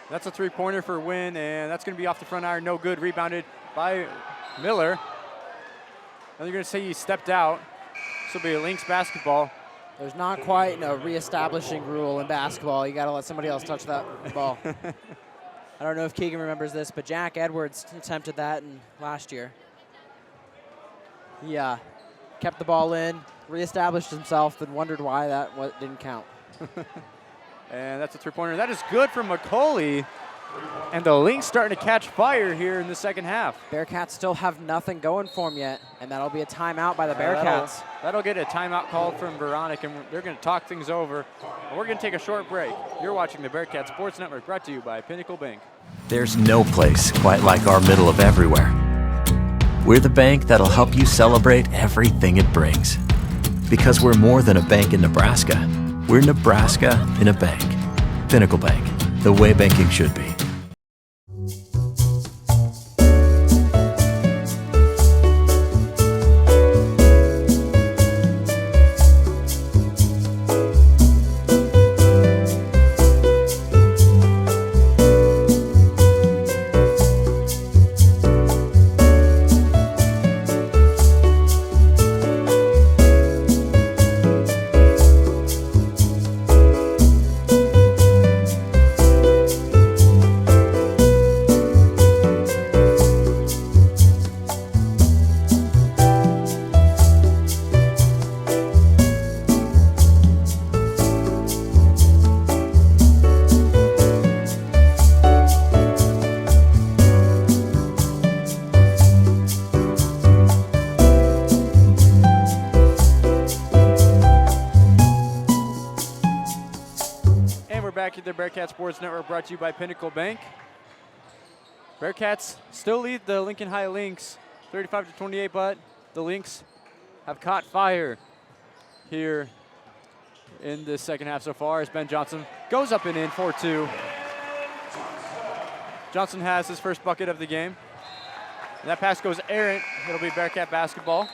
That's a three-pointer for Wynn, and that's going to be off the front iron. No good. Rebounded by Miller. And they're going to say he stepped out. This will be a Lynx basketball. There's not quite a reestablishing rule in basketball. You got to let somebody else touch that ball. I don't know if Keegan remembers this, but Jack Edwards attempted that last year. He kept the ball in, reestablished himself, then wondered why that didn't count. And that's a three-pointer. That is good from McCauley. And the Lynx starting to catch fire here in the second half. Bearcats still have nothing going for them yet, and that'll be a timeout by the Bearcats. That'll get a timeout called from Veronica, and they're going to talk things over. And we're going to take a short break. You're watching the Bearcat Sports Network, brought to you by Pinnacle Bank. There's no place quite like our middle of everywhere. We're the bank that'll help you celebrate everything it brings. Because we're more than a bank in Nebraska. We're Nebraska in a bank. Pinnacle Bank, the way banking should be. The Bearcat Sports Network, brought to you by Pinnacle Bank. Bearcats still lead the Lincoln High Lynx 35-28, but the Lynx have caught fire here in this second half so far as Ben Johnson goes up and in 4-2. Johnson has his first bucket of the game. And that pass goes errant. It'll be Bearcat basketball.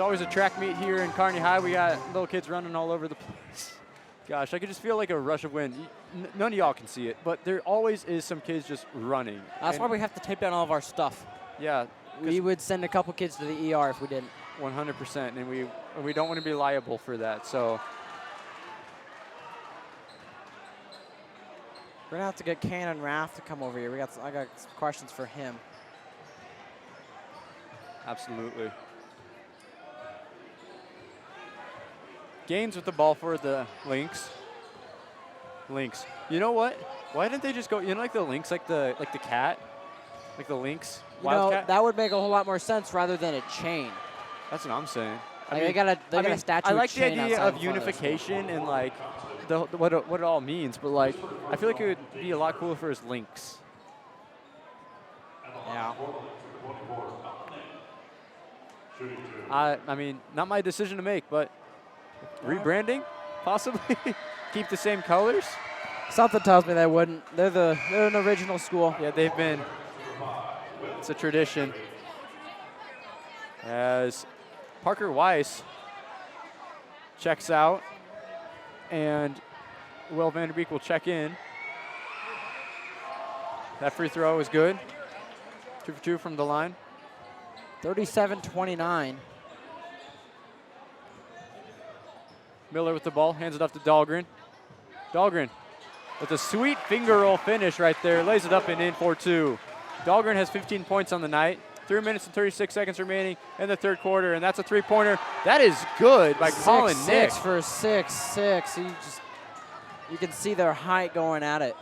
It's always a track meet here in Kearney High. We got little kids running all over the place. Gosh, I could just feel like a rush of wind. None of y'all can see it, but there always is some kids just running. That's why we have to tape down all of our stuff. Yeah. We would send a couple kids to the ER if we didn't. 100%, and we don't want to be liable for that. So we're gonna have to get Cannon Raff to come over here. I got some questions for him. absolutely. Gaines with the ball for the Lynx. Lynx. You know what? Why didn't they just go? You know, like the Lynx, like the cat, like the Lynx. You know, that would make a whole lot more sense rather than a chain. That's what I'm saying. They got a statue. I like of the chain idea outside of the front unification and like what it all means, but like I feel like it would be a lot cooler for his Lynx. Yeah. I mean, not my decision to make, but rebranding, possibly. Keep the same colors. Something tells me they wouldn't. They're an original school. Yeah, they've been. It's a tradition. As Parker Weiss checks out, and Will Vanderbeek will check in. That free throw is good. 2 for 2 from the line. 37-29. Miller with the ball, hands it off to Dahlgren. Dahlgren with a sweet finger roll finish right there, lays it up and in for 2. Dahlgren has 15 points on the night. 3 minutes and 36 seconds remaining in the third quarter, and that's a three-pointer. That is good by Colin Nick. 6 for 6. You can see their height going at it.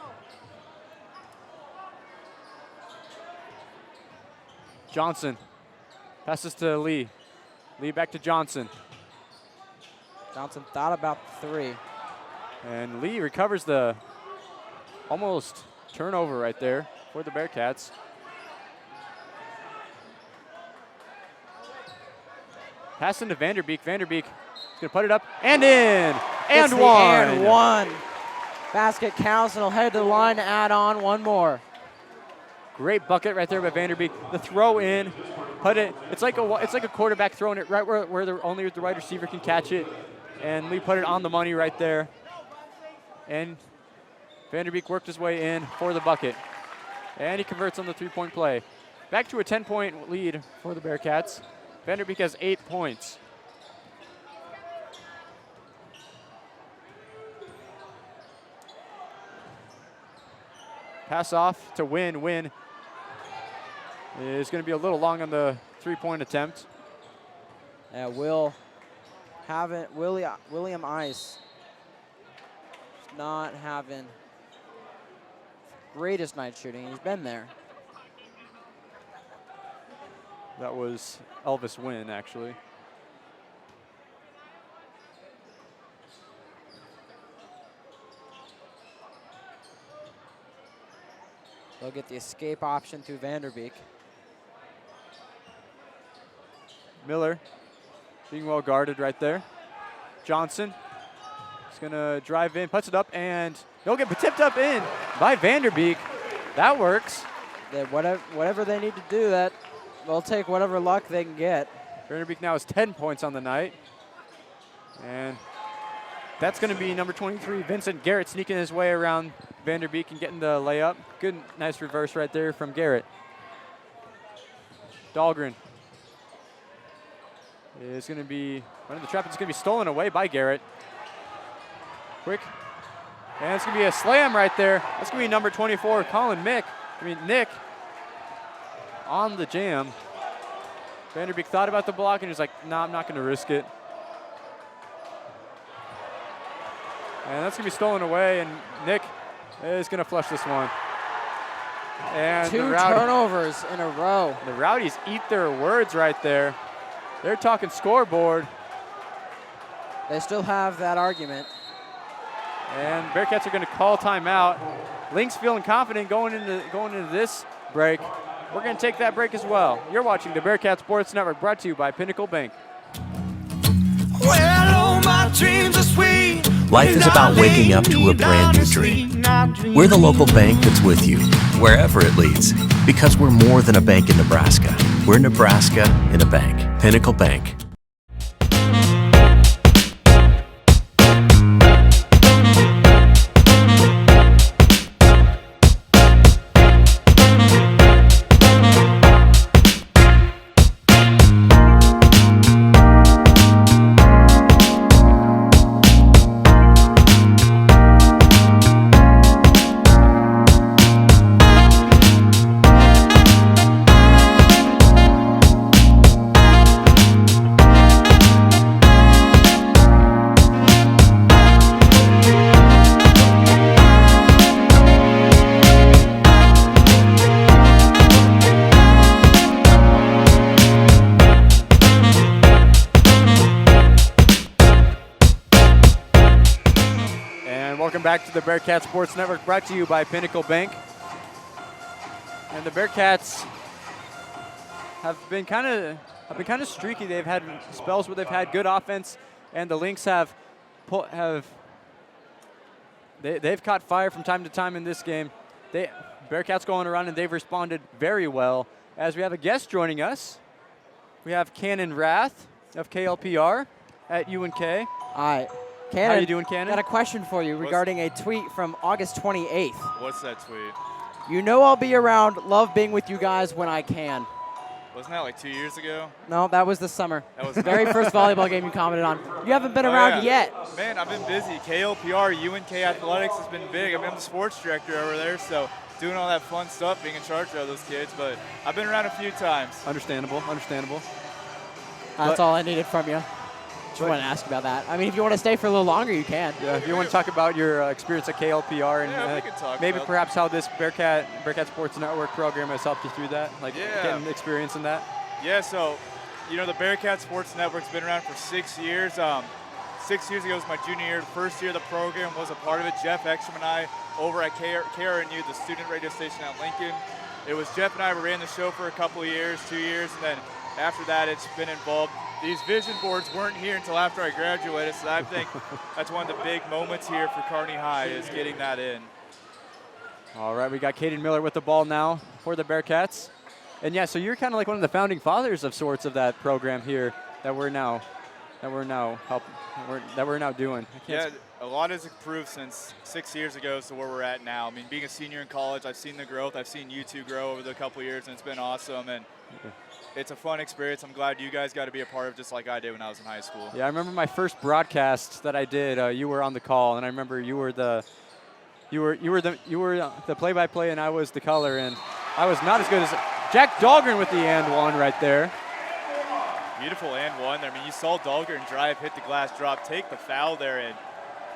Johnson passes to Lee. Lee back to Johnson. Johnson thought about the 3. And Lee recovers the almost turnover right there for the Bearcats. Pass into Vanderbeek. Vanderbeek is going to put it up and in. And one. And one. Basket counts, and he'll head to the line to add on one more. Great bucket right there by Vanderbeek. The throw in, put it. It's like a quarterback throwing it right where only the wide receiver can catch it. And Lee put it on the money right there. And Vanderbeek worked his way in for the bucket. And he converts on the three-point play. Back to a 10-point lead for the Bearcats. Vanderbeek has 8 points. Pass off to Win. Win is going to be a little long on the three-point attempt. William Ice not having greatest night shooting. He's been there. That was Elvis Wynn, actually. They'll get the escape option to Vanderbeek. Miller being well guarded right there. Johnson is going to drive in, puts it up, and he'll get tipped up in by Vanderbeek. That works. Whatever they need to do, that they'll take whatever luck they can get. Vanderbeek now has 10 points on the night. And that's going to be number 23, Vincent Garrett, sneaking his way around Vanderbeek and getting the layup. Good, nice reverse right there from Garrett. Dahlgren is going to be running the trap. It's going to be stolen away by Garrett. Quick. And it's going to be a slam right there. That's going to be number 24, Nick on the jam. Vanderbeek thought about the block and he's like, nah, I'm not going to risk it. And that's going to be stolen away, and Nick is going to flush this one. And 2 turnovers in a row. The Rowdies eat their words right there. They're talking scoreboard. They still have that argument. And Bearcats are going to call timeout. Lynx feeling confident going into this break. We're going to take that break as well. You're watching the Bearcat Sports Network, brought to you by Pinnacle Bank. Well, all my dreams are sweet. Life is about waking up to a brand new dream. We're the local bank that's with you, wherever it leads, because we're more than a bank in Nebraska. We're Nebraska in a bank. Pinnacle Bank. back to the Bearcat Sports Network, brought to you by Pinnacle Bank. And the Bearcats have been kind of streaky. They've had spells where they've had good offense, and the Lynx they've caught fire from time to time in this game. Bearcats going around, and they've responded very well. As we have a guest joining us, we have Cannon Rath of KLPR at UNK. All right. Cannon, how you doing, Cannon? Got a question for you regarding a tweet from August 28th. What's that tweet? You know I'll be around, love being with you guys when I can. Wasn't that like 2 years ago? No, that was this summer. That was the very first volleyball game you commented on. You haven't been around yet. Man, I've been busy. KLPR, UNK Athletics has been big. I'm the sports director over there, so doing all that fun stuff, being in charge of those kids. But I've been around a few times. Understandable. That's all I needed from you. Just want to ask about that. I mean, if you want to stay for a little longer, you can. Yeah, if you want to talk about your experience at KLPR and we maybe perhaps how this Bearcat Sports Network program has helped you through that, like getting experience in that. Yeah, so, the Bearcat Sports Network's been around for 6 years. 6 years ago was my junior year. The first year of the program was a part of it. Jeff Ekstrom and I over at KRNU, the student radio station at Lincoln. It was Jeff and I who ran the show for a couple of years, 2 years, and then after that it's been involved. These vision boards weren't here until after I graduated, so I think that's one of the big moments here for Kearney High is getting that in. All right, we got Caden Miller with the ball now for the Bearcats. And yeah, so you're kind of like one of the founding fathers of sorts of that program here that we're now doing. Yeah, a lot has improved since 6 years ago to where we're at now. I mean, being a senior in college, I've seen the growth. I've seen you two grow over the couple of years, and it's been awesome. And it's a fun experience. I'm glad you guys got to be a part of, just like I did when I was in high school. Yeah, I remember my first broadcast that I did. You were on the call, and I remember you were the play-by-play, and I was the color, and I was not as good as Jack Dahlgren with the and one right there. Beautiful and one. I mean, you saw Dahlgren drive, hit the glass drop, take the foul there, and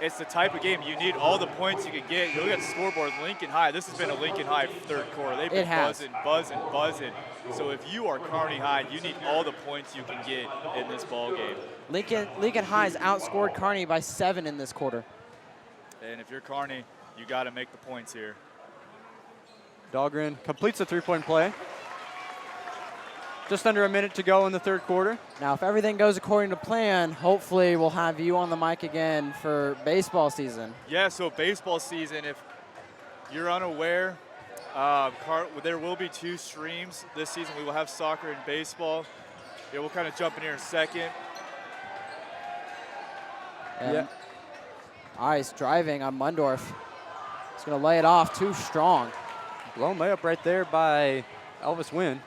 it's the type of game you need all the points you can get. You look at the scoreboard, Lincoln High. This has been a Lincoln High third quarter. They've been buzzing. So if you are Kearney High, you need all the points you can get in this ball game. Lincoln High's outscored Kearney by 7 in this quarter. And if you're Kearney, you got to make the points here. Dahlgren completes the three-point play. Just under a minute to go in the third quarter. Now, if everything goes according to plan, hopefully we'll have you on the mic again for baseball season. Yeah, so baseball season, if you're unaware, there will be 2 streams this season. We will have soccer and baseball. Yeah, we'll kind of jump in here in a second. And Ice driving on Mundorf. He's going to lay it off too strong. Blown layup right there by Elvis Wynn.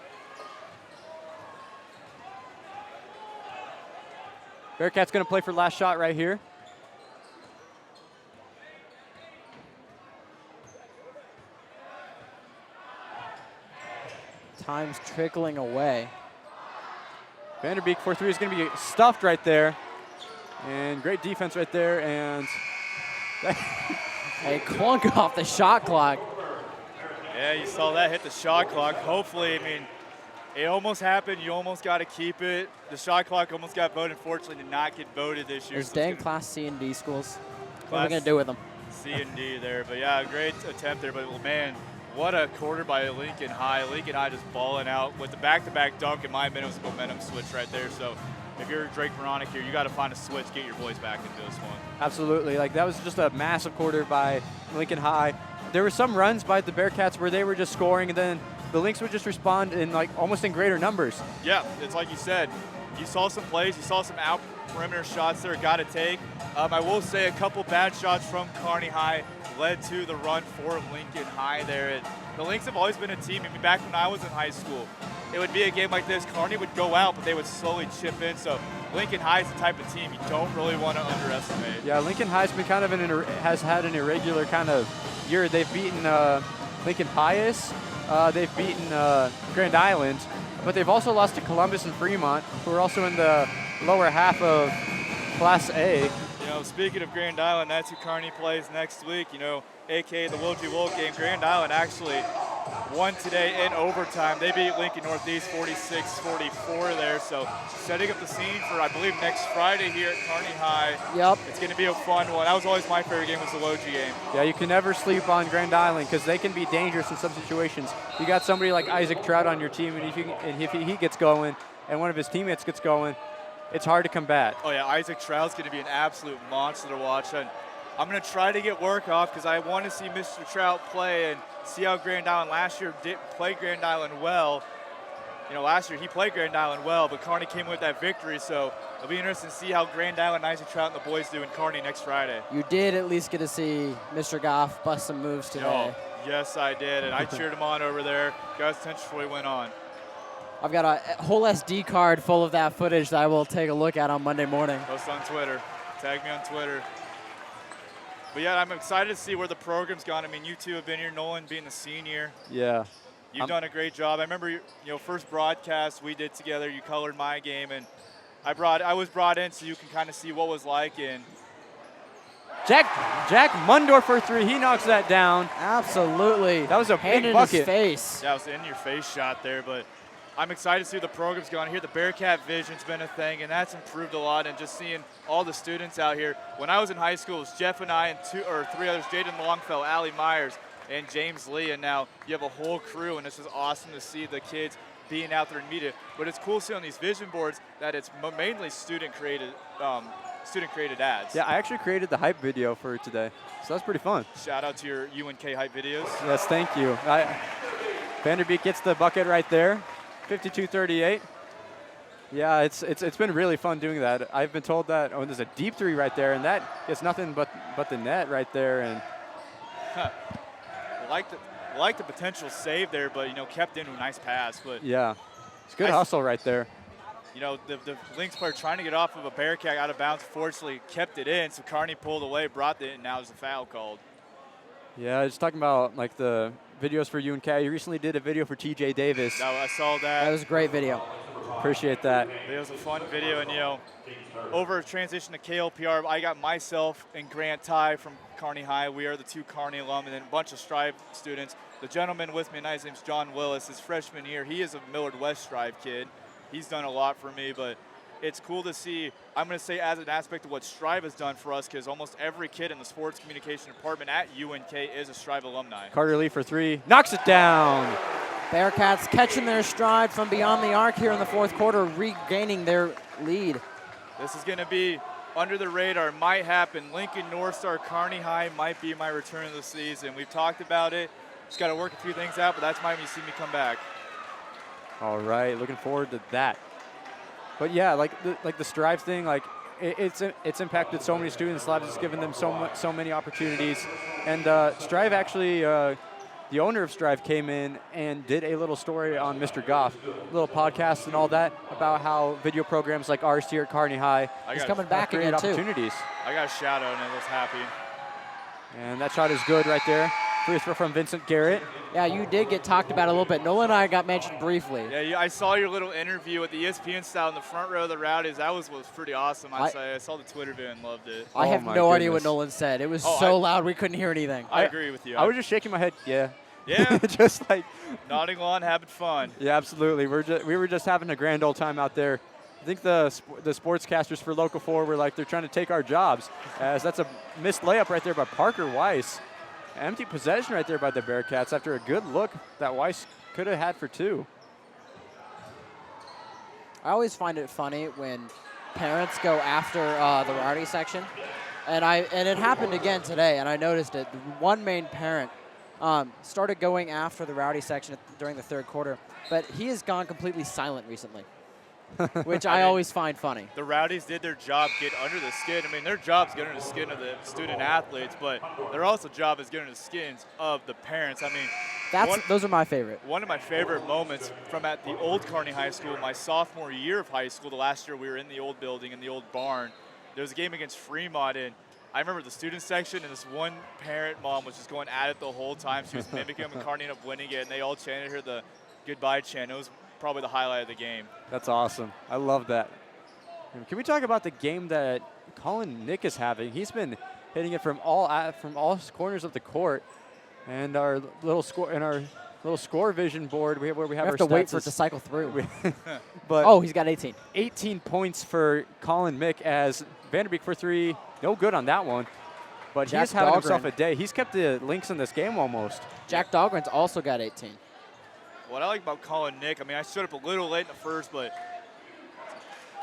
Bearcats going to play for last shot right here. Time's trickling away. Vanderbeek for 3 is going to be stuffed right there. And great defense right there. And a clunk off the shot clock. Yeah, you saw that hit the shot clock. Hopefully, I mean, it almost happened. You almost got to keep it. The shot clock almost got voted. Unfortunately, did not get voted this year. There's dang Class C and D schools. What are we going to do with them? C and D there. But, yeah, great attempt there. But, man, what a quarter by Lincoln High. Lincoln High just balling out with the back-to-back dunk. In my opinion, it was a momentum switch right there. So, if you're Drake Moronic here, you got to find a switch, get your boys back into this one. Absolutely. Like, that was just a massive quarter by Lincoln High. There were some runs by the Bearcats where they were just scoring, and then the Lynx would just respond in almost in greater numbers. Yeah, it's like you said. You saw some plays. You saw some out perimeter shots there. Got to take. I will say a couple bad shots from Kearney High led to the run for Lincoln High there. And the Lynx have always been a team. I mean, back when I was in high school, it would be a game like this. Kearney would go out, but they would slowly chip in. So Lincoln High is the type of team you don't really want to underestimate. Yeah, Lincoln High's been kind of has had an irregular kind of year. They've beaten Lincoln Pius. They've beaten Grand Island, but they've also lost to Columbus and Fremont, who are also in the lower half of Class A. You know, speaking of Grand Island, that's who Kearney plays next week, you know, a.k.a. the Wilgie Wolf game. Grand Island actually won today in overtime. They beat Lincoln Northeast 46-44 there. So setting up the scene for, I believe, next Friday here at Kearney High. Yep. It's going to be a fun one. That was always my favorite game, was the Logie game. Yeah, you can never sleep on Grand Island because they can be dangerous in some situations. You got somebody like Isaac Trout on your team, and if he gets going and one of his teammates gets going, it's hard to combat. Oh, yeah, Isaac Trout's going to be an absolute monster to watch. And I'm going to try to get work off because I want to see Mr. Trout play and see how Grand Island last year did play Grand Island well. You know, last year he played Grand Island well, but Kearney came with that victory, so it'll be interesting to see how Grand Island, Isaac Trout, and the boys do in Kearney next Friday. You did at least get to see Mr. Goff bust some moves today. Oh, yes, I did, and I cheered him on over there. Got his attention before he went on. I've got a whole SD card full of that footage that I will take a look at on Monday morning. Post on Twitter. Tag me on Twitter. But yeah, I'm excited to see where the program's gone. I mean, you two have been here, Nolan being the senior. Yeah. You've done a great job. I remember, you know, first broadcast we did together, you colored my game, and I was brought in so you can kind of see what was like. And Jack Mundorf for three. He knocks that down. Absolutely. That was a hand big in bucket. his face. that was an in-your-face shot there, but I'm excited to see where the program's gone. Here, the Bearcat Vision's been a thing, and that's improved a lot. And just seeing all the students out here. When I was in high school, it was Jeff and I and three others: Jaden Longfellow, Allie Myers, and James Lee. And now you have a whole crew, and this is awesome to see the kids being out there in media. But it's cool to see on these vision boards that it's mainly student-created ads. Yeah, I actually created the hype video for today, so that's pretty fun. Shout out to your UNK hype videos. Yes, thank you. Vanderbeek gets the bucket right there, 52-38. Yeah, it's been really fun doing that. I've been told that there's a deep three right there, and that is nothing but the net right there. And like the potential save there, but kept into a nice pass. But yeah, it's good hustle right there. The Lynx player trying to get off of a Bearcat out of bounds, fortunately kept it in. So Kearney pulled away, brought it, and now there's a foul called. Yeah, just talking about like the videos for UNK. You recently did a video for TJ Davis. No, I saw that. That was a great video. Appreciate that. It was a fun video, and over transition to KLPR, I got myself and Grant Ty from Kearney High. We are the two Kearney alum, and then a bunch of Strive students. The gentleman with me tonight, his name's John Willis. His freshman year, he is a Millard West Strive kid. He's done a lot for me, but it's cool to see, I'm going to say as an aspect of what Strive has done for us, because almost every kid in the sports communication department at UNK is a Strive alumni. Carter Lee for three, knocks it down. Bearcats catching their stride from beyond the arc here in the fourth quarter, regaining their lead. This is going to be under the radar, might happen. Lincoln North Star Kearney High might be my return of the season. We've talked about it. Just got to work a few things out, but that's why you see me come back. All right, looking forward to that. But yeah, like the Strive thing, like it's impacted so many students' lives. It's given them so many opportunities. And Strive actually, the owner of Strive came in and did a little story on Mr. Goff, little podcast and all that about how video programs like ours here at Kearney High is coming back create again too. opportunities. I got a shout out and I was happy. And that shot is good right there. Free throw from Vincent Garrett. Yeah, you did get talked about a little bit. Nolan and I got mentioned briefly. Yeah, I saw your little interview with the ESPN style in the front row of the Rowdies. That was pretty awesome, I'd say. I saw the Twitter video and loved it. I have no idea what Nolan said. It was so loud we couldn't hear anything. I agree with you. I was just shaking my head, yeah. Yeah. Just like. Nodding along, having fun. Yeah, absolutely. We were just having a grand old time out there. I think the sportscasters for Local 4 were like, they're trying to take our jobs, as that's a missed layup right there by Parker Weiss. Empty possession right there by the Bearcats after a good look that Weiss could have had for two. I always find it funny when parents go after the rowdy section, and it happened again today, and I noticed it. One main parent started going after the rowdy section during the third quarter, but he has gone completely silent recently. Which I always find funny. The Rowdies did their job, get under the skin. I mean, their job is getting under the skin of the student athletes, but their also job is getting under the skins of the parents. I mean, those are my favorite. One of my favorite moments from at the old Kearney High School, my sophomore year of high school, the last year we were in the old building, in the old barn. There was a game against Fremont, and I remember the student section, and this one parent mom was just going at it the whole time. She was mimicking them, and Kearney ended up winning it, and they all chanted her the goodbye chant. It was probably the highlight of the game. That's awesome. I love that. Can we talk about the game that Colin Nick is having? He's been hitting it from all corners of the court, and our little little score vision board where we have We our have to wait stats for it to cycle through. but Oh, he's got 18. 18 points for Colin Mick as Vanderbeek for 3. No good on that one. But Jack he's having himself Dahlgren. a day. He's kept the Lynx in this game almost. Jack Dahlgren's also got 18. What I like about Colin Nick, I mean, I showed up a little late in the first, but,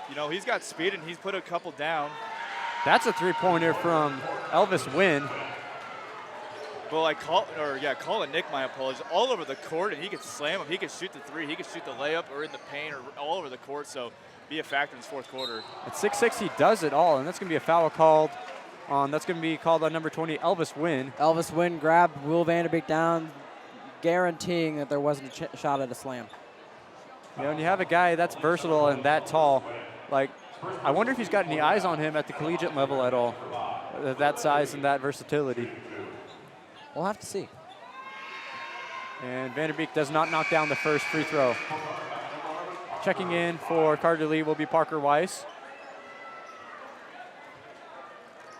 you know, he's got speed and he's put a couple down. That's a three-pointer from Elvis Wynn. But like Colin Nick, my apologies, all over the court, and he could slam him. He could shoot the three. He could shoot the layup or in the paint or all over the court. So be a factor in his fourth quarter. At 6'6", he does it all, and that's going to be a foul called on. That's going to be called on number 20, Elvis Wynn. Elvis Wynn grabbed Will Vanderbeek down, guaranteeing that there wasn't a shot at a slam. You know, when you have a guy that's versatile and that tall, like, I wonder if he's got any eyes on him at the collegiate level at all. That size and that versatility. We'll have to see. And Vanderbeek does not knock down the first free throw. Checking in for Carter Lee will be Parker Weiss.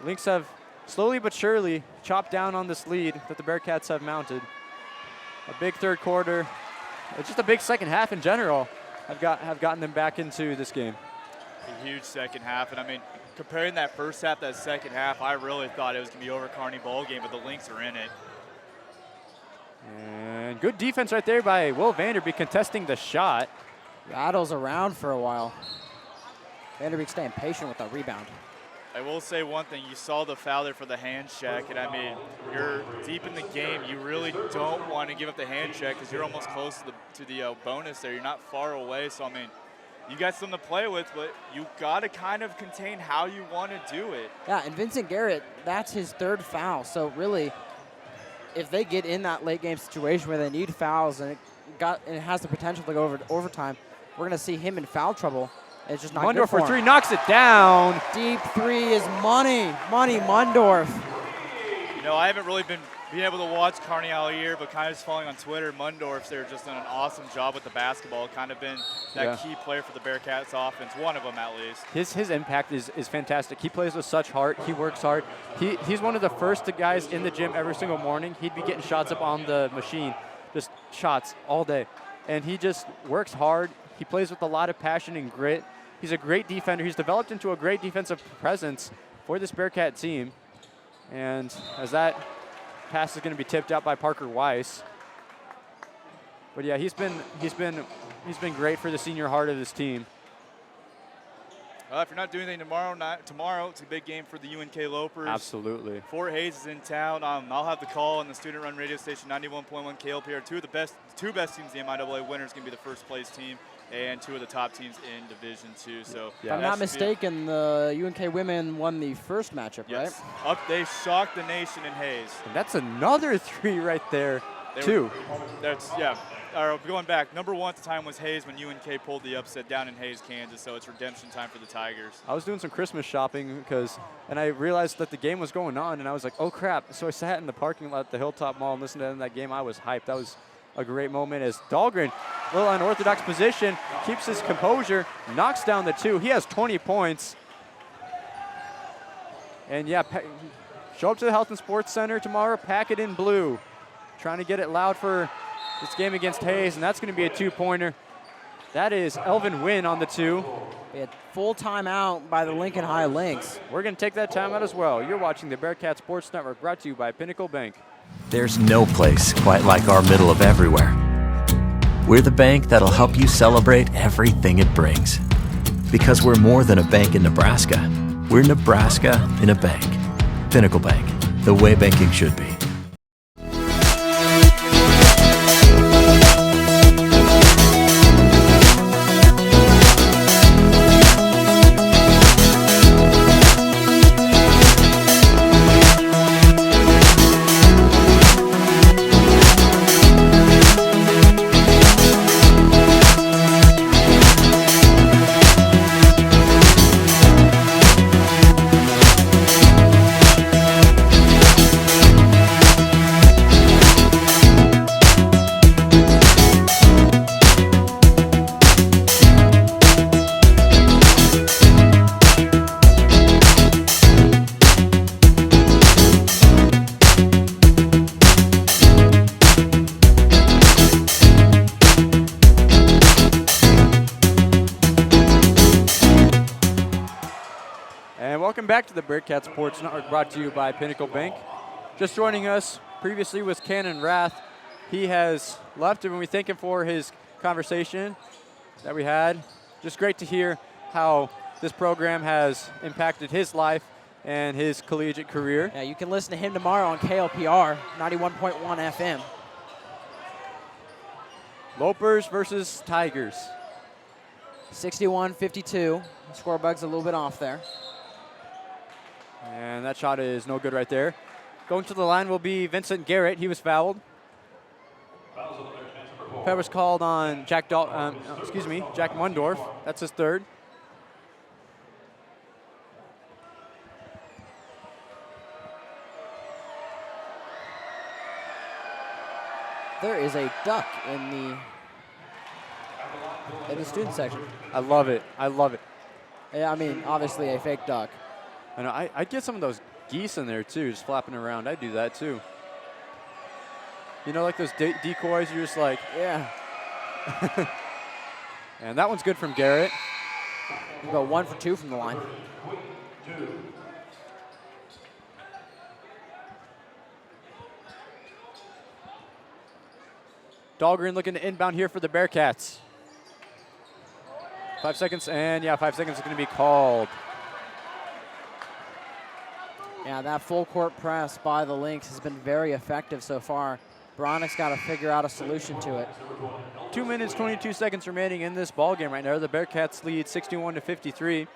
Lynx have slowly but surely chopped down on this lead that the Bearcats have mounted. A big third quarter, just a big second half in general have gotten them back into this game. A huge second half, and I mean, comparing that first half to that second half, I really thought it was going to be over Kearney ball game, but the Lynx are in it. And good defense right there by Will Vanderbeek contesting the shot. Rattles around for a while. Vanderbeek staying patient with the rebound. I will say one thing, you saw the foul there for the hand check, and I mean, you're deep in the game. You really don't want to give up the hand check because you're almost close to the bonus there. You're not far away, so I mean, you got something to play with, but you got to kind of contain how you want to do it. Yeah, and Vincent Garrett, that's his third foul. So really, if they get in that late game situation where they need fouls and it has the potential to go over to overtime, we're going to see him in foul trouble. It's just not Mundorf good for for three, him. knocks it down. Deep three is money. Money Mundorf. You know, I haven't really been able to watch Kearney all year, but kind of just following on Twitter, Mundorf's there just done an awesome job with the basketball. Kind of been that key player for the Bearcats offense, one of them at least. His impact is fantastic. He plays with such heart. He works hard. He's one of the first guys in the gym every single morning. He'd be getting shots up on the machine, just shots all day. And he just works hard. He plays with a lot of passion and grit. He's a great defender. He's developed into a great defensive presence for this Bearcat team. And as that pass is going to be tipped out by Parker Weiss. But yeah, he's been great for the senior heart of this team. If you're not doing anything tomorrow it's a big game for the UNK Lopers. Absolutely. Fort Hays is in town. I'll have the call on the student-run radio station 91.1 KLPR. Two best teams in the MIAA. Winner's going to be the first place team and two of the top teams in Division II. So If I'm not mistaken, the UNK women won the first matchup, yes. right? They shocked the nation in Hays. And that's another three right there, too. Going back, number one at the time was Hays when UNK pulled the upset down in Hays, Kansas, so it's redemption time for the Tigers. I was doing some Christmas shopping and I realized that the game was going on, and I was like, oh, crap. So I sat in the parking lot at the Hilltop Mall and listened to that game. I was hyped. That was a great moment as Dahlgren, a little unorthodox position, keeps his composure, knocks down the two. He has 20 points. And, yeah, show up to the Health and Sports Center tomorrow, pack it in blue. Trying to get it loud for this game against Hays, and that's going to be a two-pointer. That is Elvin Wynn on the two. We had full timeout by the Lincoln High Lynx. We're going to take that timeout as well. You're watching the Bearcat Sports Network, brought to you by Pinnacle Bank. There's no place quite like our middle of everywhere. We're the bank that'll help you celebrate everything it brings. Because we're more than a bank in Nebraska. We're Nebraska in a bank. Pinnacle Bank, the way banking should be. back to the Bearcat Sports Network, brought to you by Pinnacle Bank. Just joining us previously was Cannon Rath. He has left, and we thank him for his conversation that we had. Just great to hear how this program has impacted his life and his collegiate career. Yeah, you can listen to him tomorrow on KLPR 91.1 FM. Lopers versus Tigers. 61-52. Score bug's a little bit off there. And that shot is no good right there. Going to the line will be Vincent Garrett. He was fouled. That was called on Jack Mundorf. That's his third. There is a duck in the student section. I love it. I love it. Yeah, I mean, obviously a fake duck. I know. I'd get some of those geese in there too, just flapping around. I'd do that too. You know, like those decoys, you're just like, yeah. And that one's good from Garrett. You go 1 for 2 from the line. Dahlgren looking to inbound here for the Bearcats. 5 seconds, and yeah, 5 seconds is going to be called. Yeah, that full court press by the Lynx has been very effective so far. Bronic's got to figure out a solution to it. 2 minutes, 22 seconds remaining in this ball game right now. The Bearcats lead 61-53.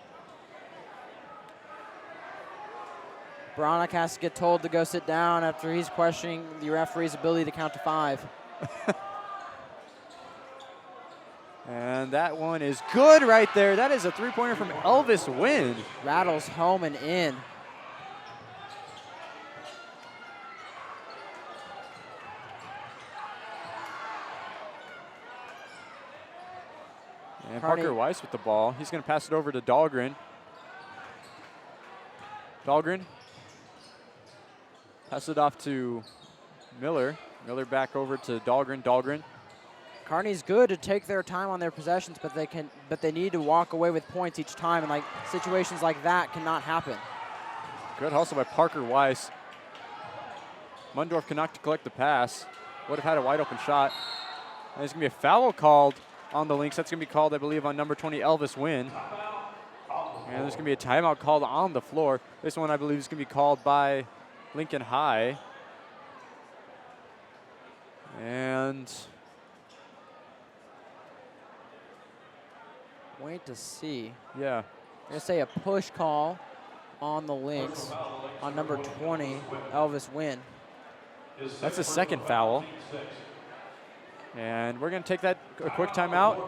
Bronic has to get told to go sit down after he's questioning the referee's ability to count to 5. And that one is good right there. That is a three-pointer from Elvis Wynn. Rattles home and in. And Kearney. Parker Weiss with the ball. He's going to pass it over to Dahlgren. Dahlgren. Pass it off to Miller. Miller back over to Dahlgren. Dahlgren. Kearney's good to take their time on their possessions, but they need to walk away with points each time, and like situations like that cannot happen. Good hustle by Parker Weiss. Mundorf cannot collect the pass. Would have had a wide open shot. And there's going to be a foul called on the Lynx. That's going to be called, I believe, on number 20, Elvis Wynn. And there's going to be a timeout called on the floor. This one, I believe, is going to be called by Lincoln High. And wait to see. yeah. I'm going to say a push call on the Lynx on number 20, Elvis Wynn. That's his second foul. And we're going to take that a quick timeout.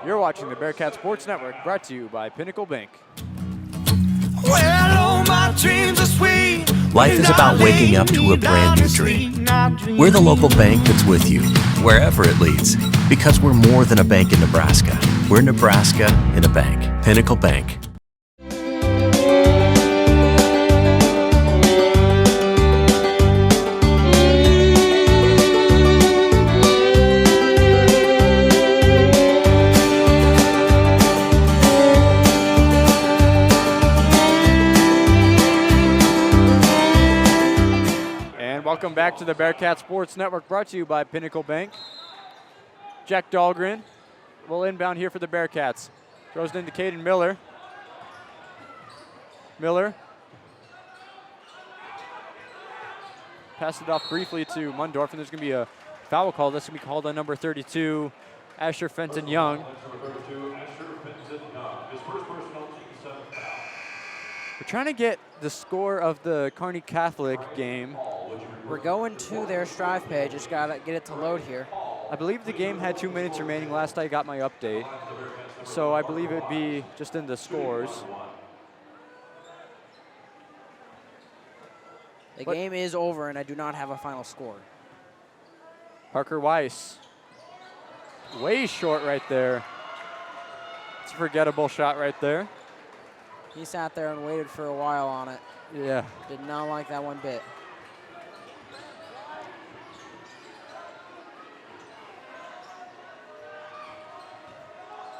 You're watching the Bearcat Sports Network, brought to you by Pinnacle Bank. Well, all my dreams are sweet. Life is about waking up to a brand new dream. We're the local bank that's with you, wherever it leads, because we're more than a bank in Nebraska. We're Nebraska in a bank. Pinnacle Bank. Welcome back to the Bearcat Sports Network, brought to you by Pinnacle Bank. Jack Dahlgren will inbound here for the Bearcats. Throws it into Caden Miller. Miller. Pass it off briefly to Mundorf, and there's going to be a foul call. That's going to be called on number 32, Asher Fenton Young. We're trying to get the score of the Kearney Catholic game. We're going to their Strive page. Just got to get it to load here. I believe the game had 2 minutes remaining last I got my update. So I believe it'd be just in the scores. The game is over, and I do not have a final score. Parker Weiss. Way short right there. It's a forgettable shot right there. He sat there and waited for a while on it. Yeah. Did not like that one bit.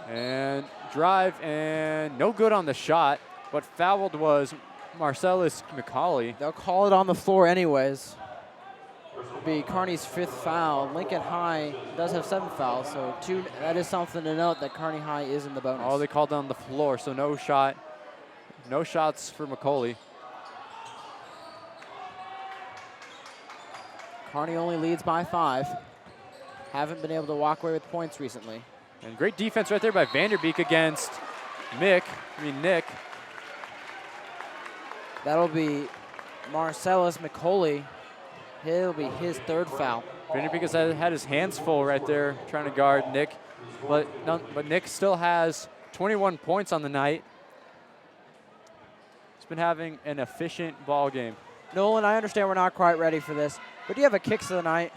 And drive, and no good on the shot. but fouled was Marcellus McCauley. They'll call it on the floor anyways. It'll be Kearney's 5th foul. Lincoln High does have 7 fouls, so that is something to note that Kearney High is in the bonus. Oh, they called on the floor, so no shot. No shots for McCauley. Kearney only leads by 5. Haven't been able to walk away with points recently. And great defense right there by Vanderbeek against Nick. That'll be Marcellus McCauley. He'll be his 3rd foul. Vanderbeek has had his hands full right there trying to guard Nick. But Nick still has 21 points on the night. He's been having an efficient ball game. Nolan, I understand we're not quite ready for this, but do you have a kicks of the night?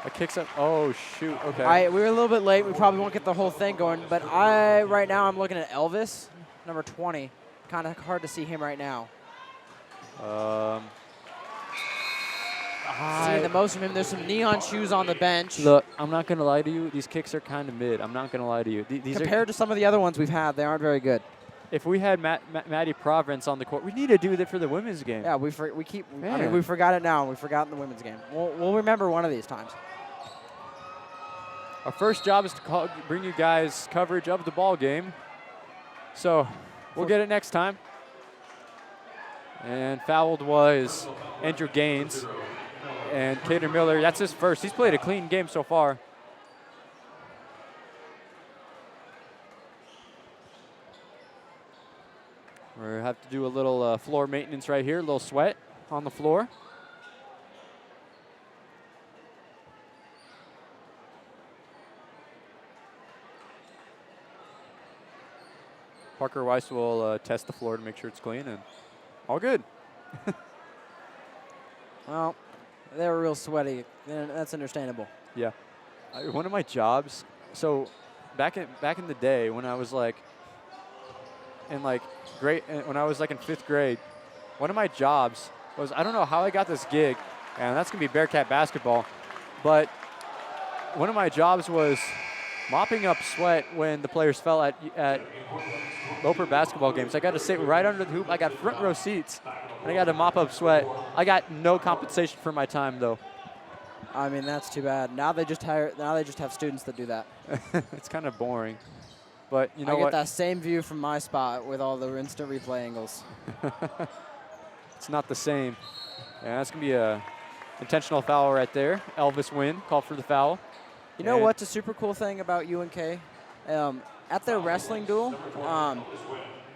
A kicks up. Oh, shoot. Okay. We were a little bit late. We probably won't get the whole thing going, but right now I'm looking at Elvis, number 20. Kind of hard to see him right now. Seeing the most from him. There's some neon shoes on the bench. Look, I'm not going to lie to you. These kicks are kind of mid. I'm not going to lie to you. These Compared to some of the other ones we've had, they aren't very good. If we had Maddie Providence on the court, we need to do that for the women's game. Yeah, we forgot it now. We've forgotten the women's game. We'll remember one of these times. Our first job is to bring you guys coverage of the ball game. So we'll get it next time. And fouled was Andrew Gaines. And Caden Miller, that's his first. He's played a clean game so far. We have to do a little floor maintenance right here, a little sweat on the floor. Parker Weiss will test the floor to make sure it's clean, and all good. Well, they were real sweaty. That's understandable. Yeah. One of my jobs, so back in the day when I was like in like when I was like in 5th grade, one of my jobs was, I don't know how I got this gig, and that's going to be Bearcat basketball, but one of my jobs was mopping up sweat when the players fell at Loper basketball games. I got to sit right under the hoop. I got front row seats, and I got to mop up sweat. I got no compensation for my time, though. I mean, that's too bad. Now they just have students that do that. It's kind of boring. But you know I what? get that same view from my spot with all the instant replay angles. It's not the same. Yeah, that's going to be a intentional foul right there. Elvis Wynn called for the foul. You know what's a super cool thing about UNK? At their wrestling duel,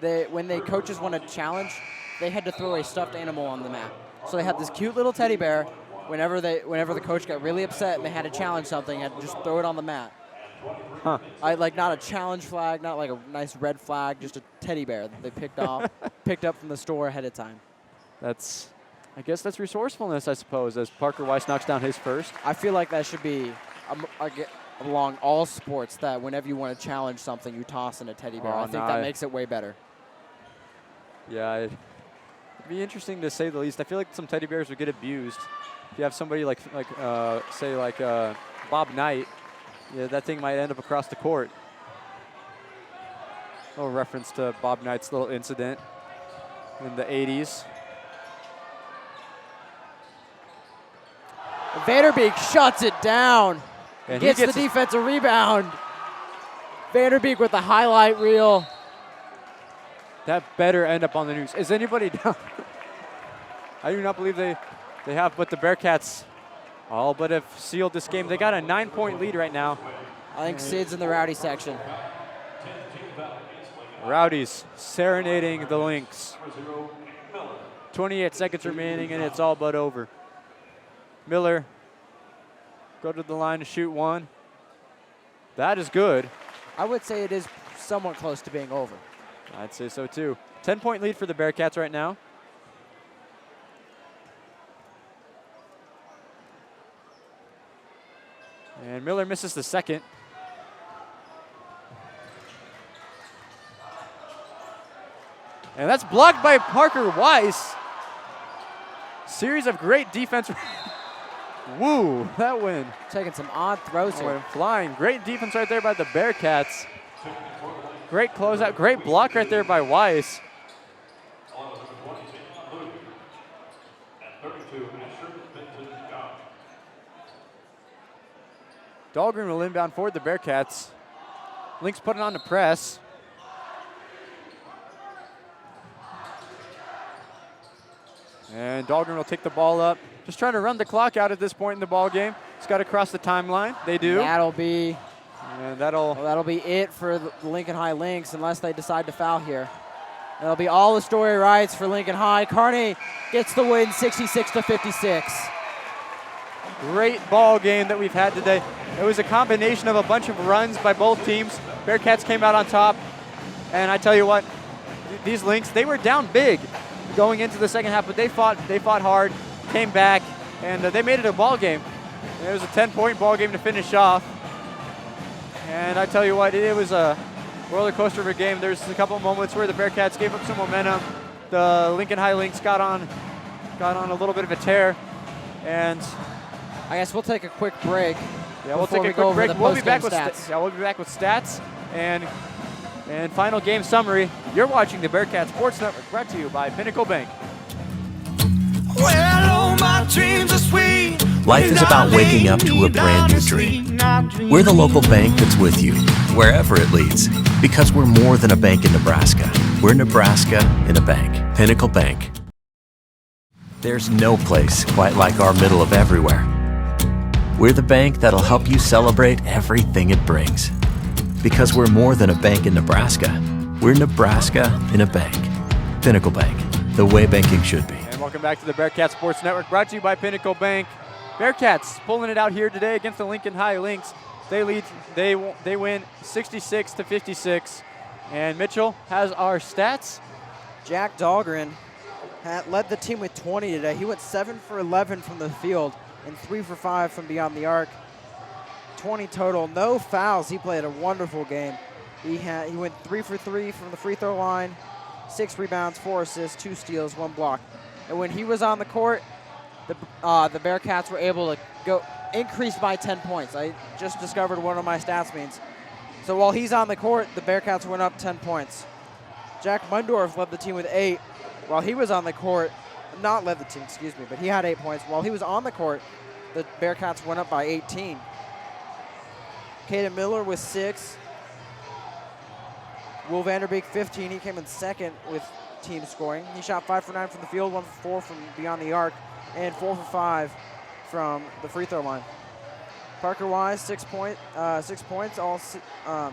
when the coaches want to challenge, they had to throw a stuffed animal on the mat. So they had this cute little teddy bear. Whenever the coach got really upset and they had to challenge something, had to just throw it on the mat. Huh. Not a challenge flag, not like a nice red flag, just a teddy bear that they picked up from the store ahead of time. I guess that's resourcefulness, I suppose, as Parker Weiss knocks down his first. I feel like that should be along all sports, that whenever you want to challenge something, you toss in a teddy bear. I think that makes it way better. Yeah, it'd be interesting to say the least. I feel like some teddy bears would get abused. If you have somebody like Bob Knight, yeah, that thing might end up across the court. A little reference to Bob Knight's little incident in the 80s. Vanderbeek shuts it down. And gets the defensive rebound. Vanderbeek with the highlight reel. That better end up on the news. Is anybody down? I do not believe they have, but the Bearcats all but have sealed this game. They got a 9-point lead right now. I think Sid's in the rowdy section. Rowdies serenading the Lynx. 28 seconds remaining, and it's all but over. Miller, go to the line to shoot one. That is good. I would say it is somewhat close to being over. I'd say so too. 10-point lead for the Bearcats right now. And Miller misses the second. And that's blocked by Parker Weiss. Series of great defense. Woo, that win. Taking some odd throws here. Went flying. Great defense right there by the Bearcats. Great closeout. Great block right there by Weiss. Dahlgren will inbound for the Bearcats. Lynx put it on the press. And Dahlgren will take the ball up. Just trying to run the clock out at this point in the ball game. It's got to cross the timeline. They do. That'll be And that'll be it for the Lincoln High Lynx unless they decide to foul here. That'll be all the story rights for Lincoln High. Kearney gets the win 66-56. great ball game that we've had today. It was a combination of a bunch of runs by both teams. Bearcats came out on top. And I tell you what, these Lynx, they were down big going into the second half, but they fought hard, came back, and they made it a ball game. And it was a 10-point ball game to finish off. And I tell you what, it was a roller coaster of a game. There's a couple of moments where the Bearcats gave up some momentum. The Lincoln High Lynx got on a little bit of a tear. And I guess we'll take a quick break. Yeah, we'll take a quick break. We'll be back with stats and final game summary. You're watching the Bearcat Sports Network, brought to you by Pinnacle Bank. Well, all my dreams are sweet. Life is about waking up to a brand new dream. We're the local bank that's with you, wherever it leads, because we're more than a bank in Nebraska. We're Nebraska in a bank. Pinnacle Bank. There's no place quite like our middle of everywhere. We're the bank that'll help you celebrate everything it brings. Because we're more than a bank in Nebraska. We're Nebraska in a bank. Pinnacle Bank, the way banking should be. And welcome back to the Bearcat Sports Network, brought to you by Pinnacle Bank. Bearcats pulling it out here today against the Lincoln High Lynx. They win 66-56. And Mitchell has our stats. Jack Dahlgren led the team with 20 today. He went 7 for 11 from the field and 3 for 5 from beyond the arc. 20 total, no fouls. He played a wonderful game. He went 3 for 3 from the free throw line, 6 rebounds, 4 assists, 2 steals, 1 block. And when he was on the court, the Bearcats were able to go increase by 10 points. I just discovered one of my stats means. So while he's on the court, the Bearcats went up 10 points. Jack Mundorf led the team with 8. While he was on the court, not led the team, excuse me, but he had 8 points. While he was on the court, the Bearcats went up by 18. Caden Miller with 6. Will Vanderbeek 15. He came in second with team scoring. He shot 5 for 9 from the field, 1 for 4 from beyond the arc, and 4 for 5 from the free throw line. Parker Wise, 6 points, all 4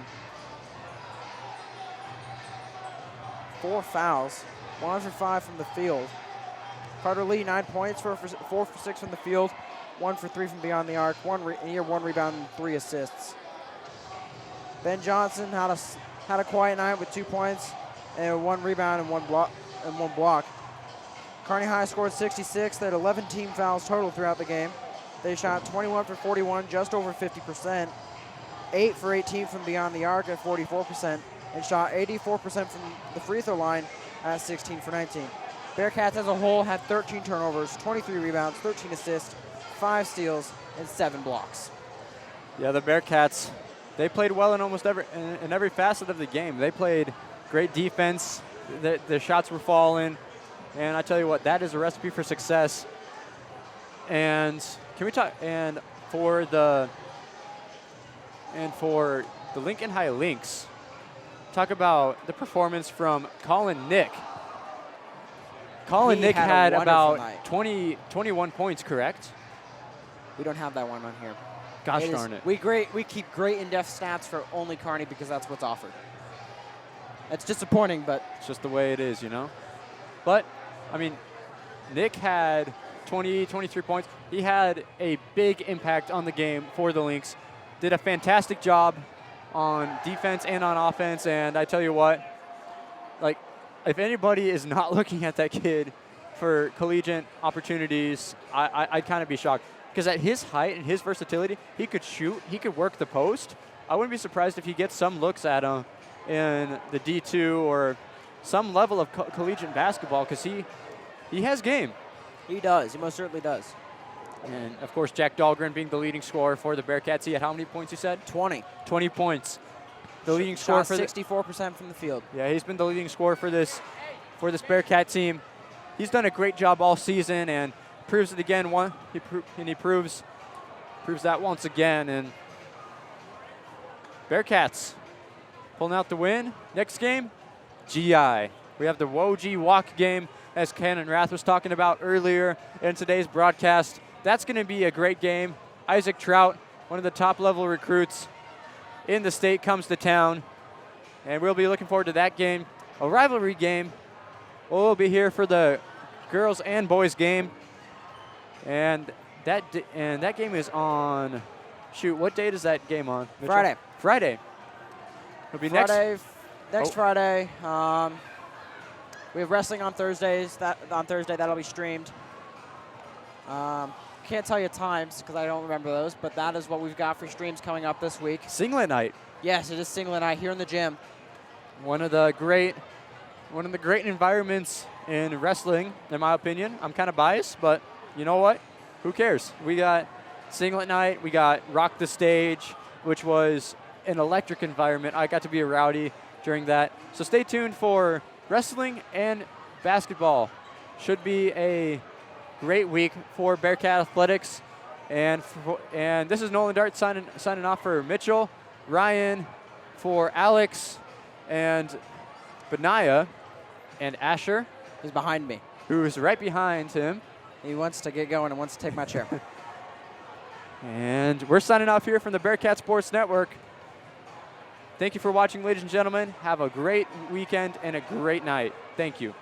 fouls, 1 for 5 from the field. Carter Lee, 9 points, 4 for 6 from the field, 1 for 3 from beyond the arc, 1 rebound and 3 assists. Ben Johnson had a quiet night with 2 points and 1 rebound and 1 block. Kearney High scored 66. They had 11 team fouls total throughout the game. They shot 21 for 41, just over 50%. 8 for 18 from beyond the arc at 44%, and shot 84% from the free throw line at 16 for 19. Bearcats as a whole had 13 turnovers, 23 rebounds, 13 assists, 5 steals, and 7 blocks. Yeah, the Bearcats, they played well in almost every facet of the game. They played great defense. The shots were falling. And I tell you what, that is a recipe for success. And can we talk? And for the Lincoln High Lynx, talk about the performance from Colin Nick. Colin Nick had about 21 points, correct? We don't have that one on here. Gosh darn it. We keep great in-depth stats for only Kearney because that's what's offered. It's disappointing, but it's just the way it is, you know? But, I mean, Nick had 23 points. He had a big impact on the game for the Lynx. Did a fantastic job on defense and on offense. And I tell you what, like, if anybody is not looking at that kid for collegiate opportunities, I'd kind of be shocked. Because at his height and his versatility, he could shoot, he could work the post. I wouldn't be surprised if he gets some looks at him in the D2 or some level of collegiate basketball, because he has game. He does. He most certainly does. And, of course, Jack Dahlgren being the leading scorer for the Bearcats. He had how many points, you said? 20. 20 points. The leading scorer for 64% from the field. Yeah, he's been the leading scorer for this Bearcat team. He's done a great job all season and proves it again. He proves that once again. And Bearcats pulling out the win. Next game, GI. We have the Woj Walk game, as Cannon Rath was talking about earlier in today's broadcast. That's going to be a great game. Isaac Trout, one of the top-level recruits in the state, comes to town, and we'll be looking forward to that game. A rivalry game. We'll be here for the girls and boys game, and that game is on. Shoot, what date is that game on, Mitchell? Friday. Friday. It'll be Friday. Next Oh. Friday. We have wrestling on Thursdays. On Thursday, that'll be streamed. Can't tell you times because I don't remember those, but that is what we've got for streams coming up this week. Singlet night. Yes, it is singlet night here in the gym. One of the great environments in wrestling, in my opinion. I'm kind of biased, but you know what? Who cares? We got singlet night. We got Rock the Stage, which was an electric environment. I got to be a rowdy during that. So stay tuned for wrestling and basketball. Should be a great week for Bearcat Athletics. And this is Nolan Dart signing off for Mitchell, Ryan, for Alex, and Benaya, and Asher. He's behind me. Who is right behind him. He wants to get going and wants to take my chair. And we're signing off here from the Bearcat Sports Network. Thank you for watching, ladies and gentlemen. Have a great weekend and a great night. Thank you.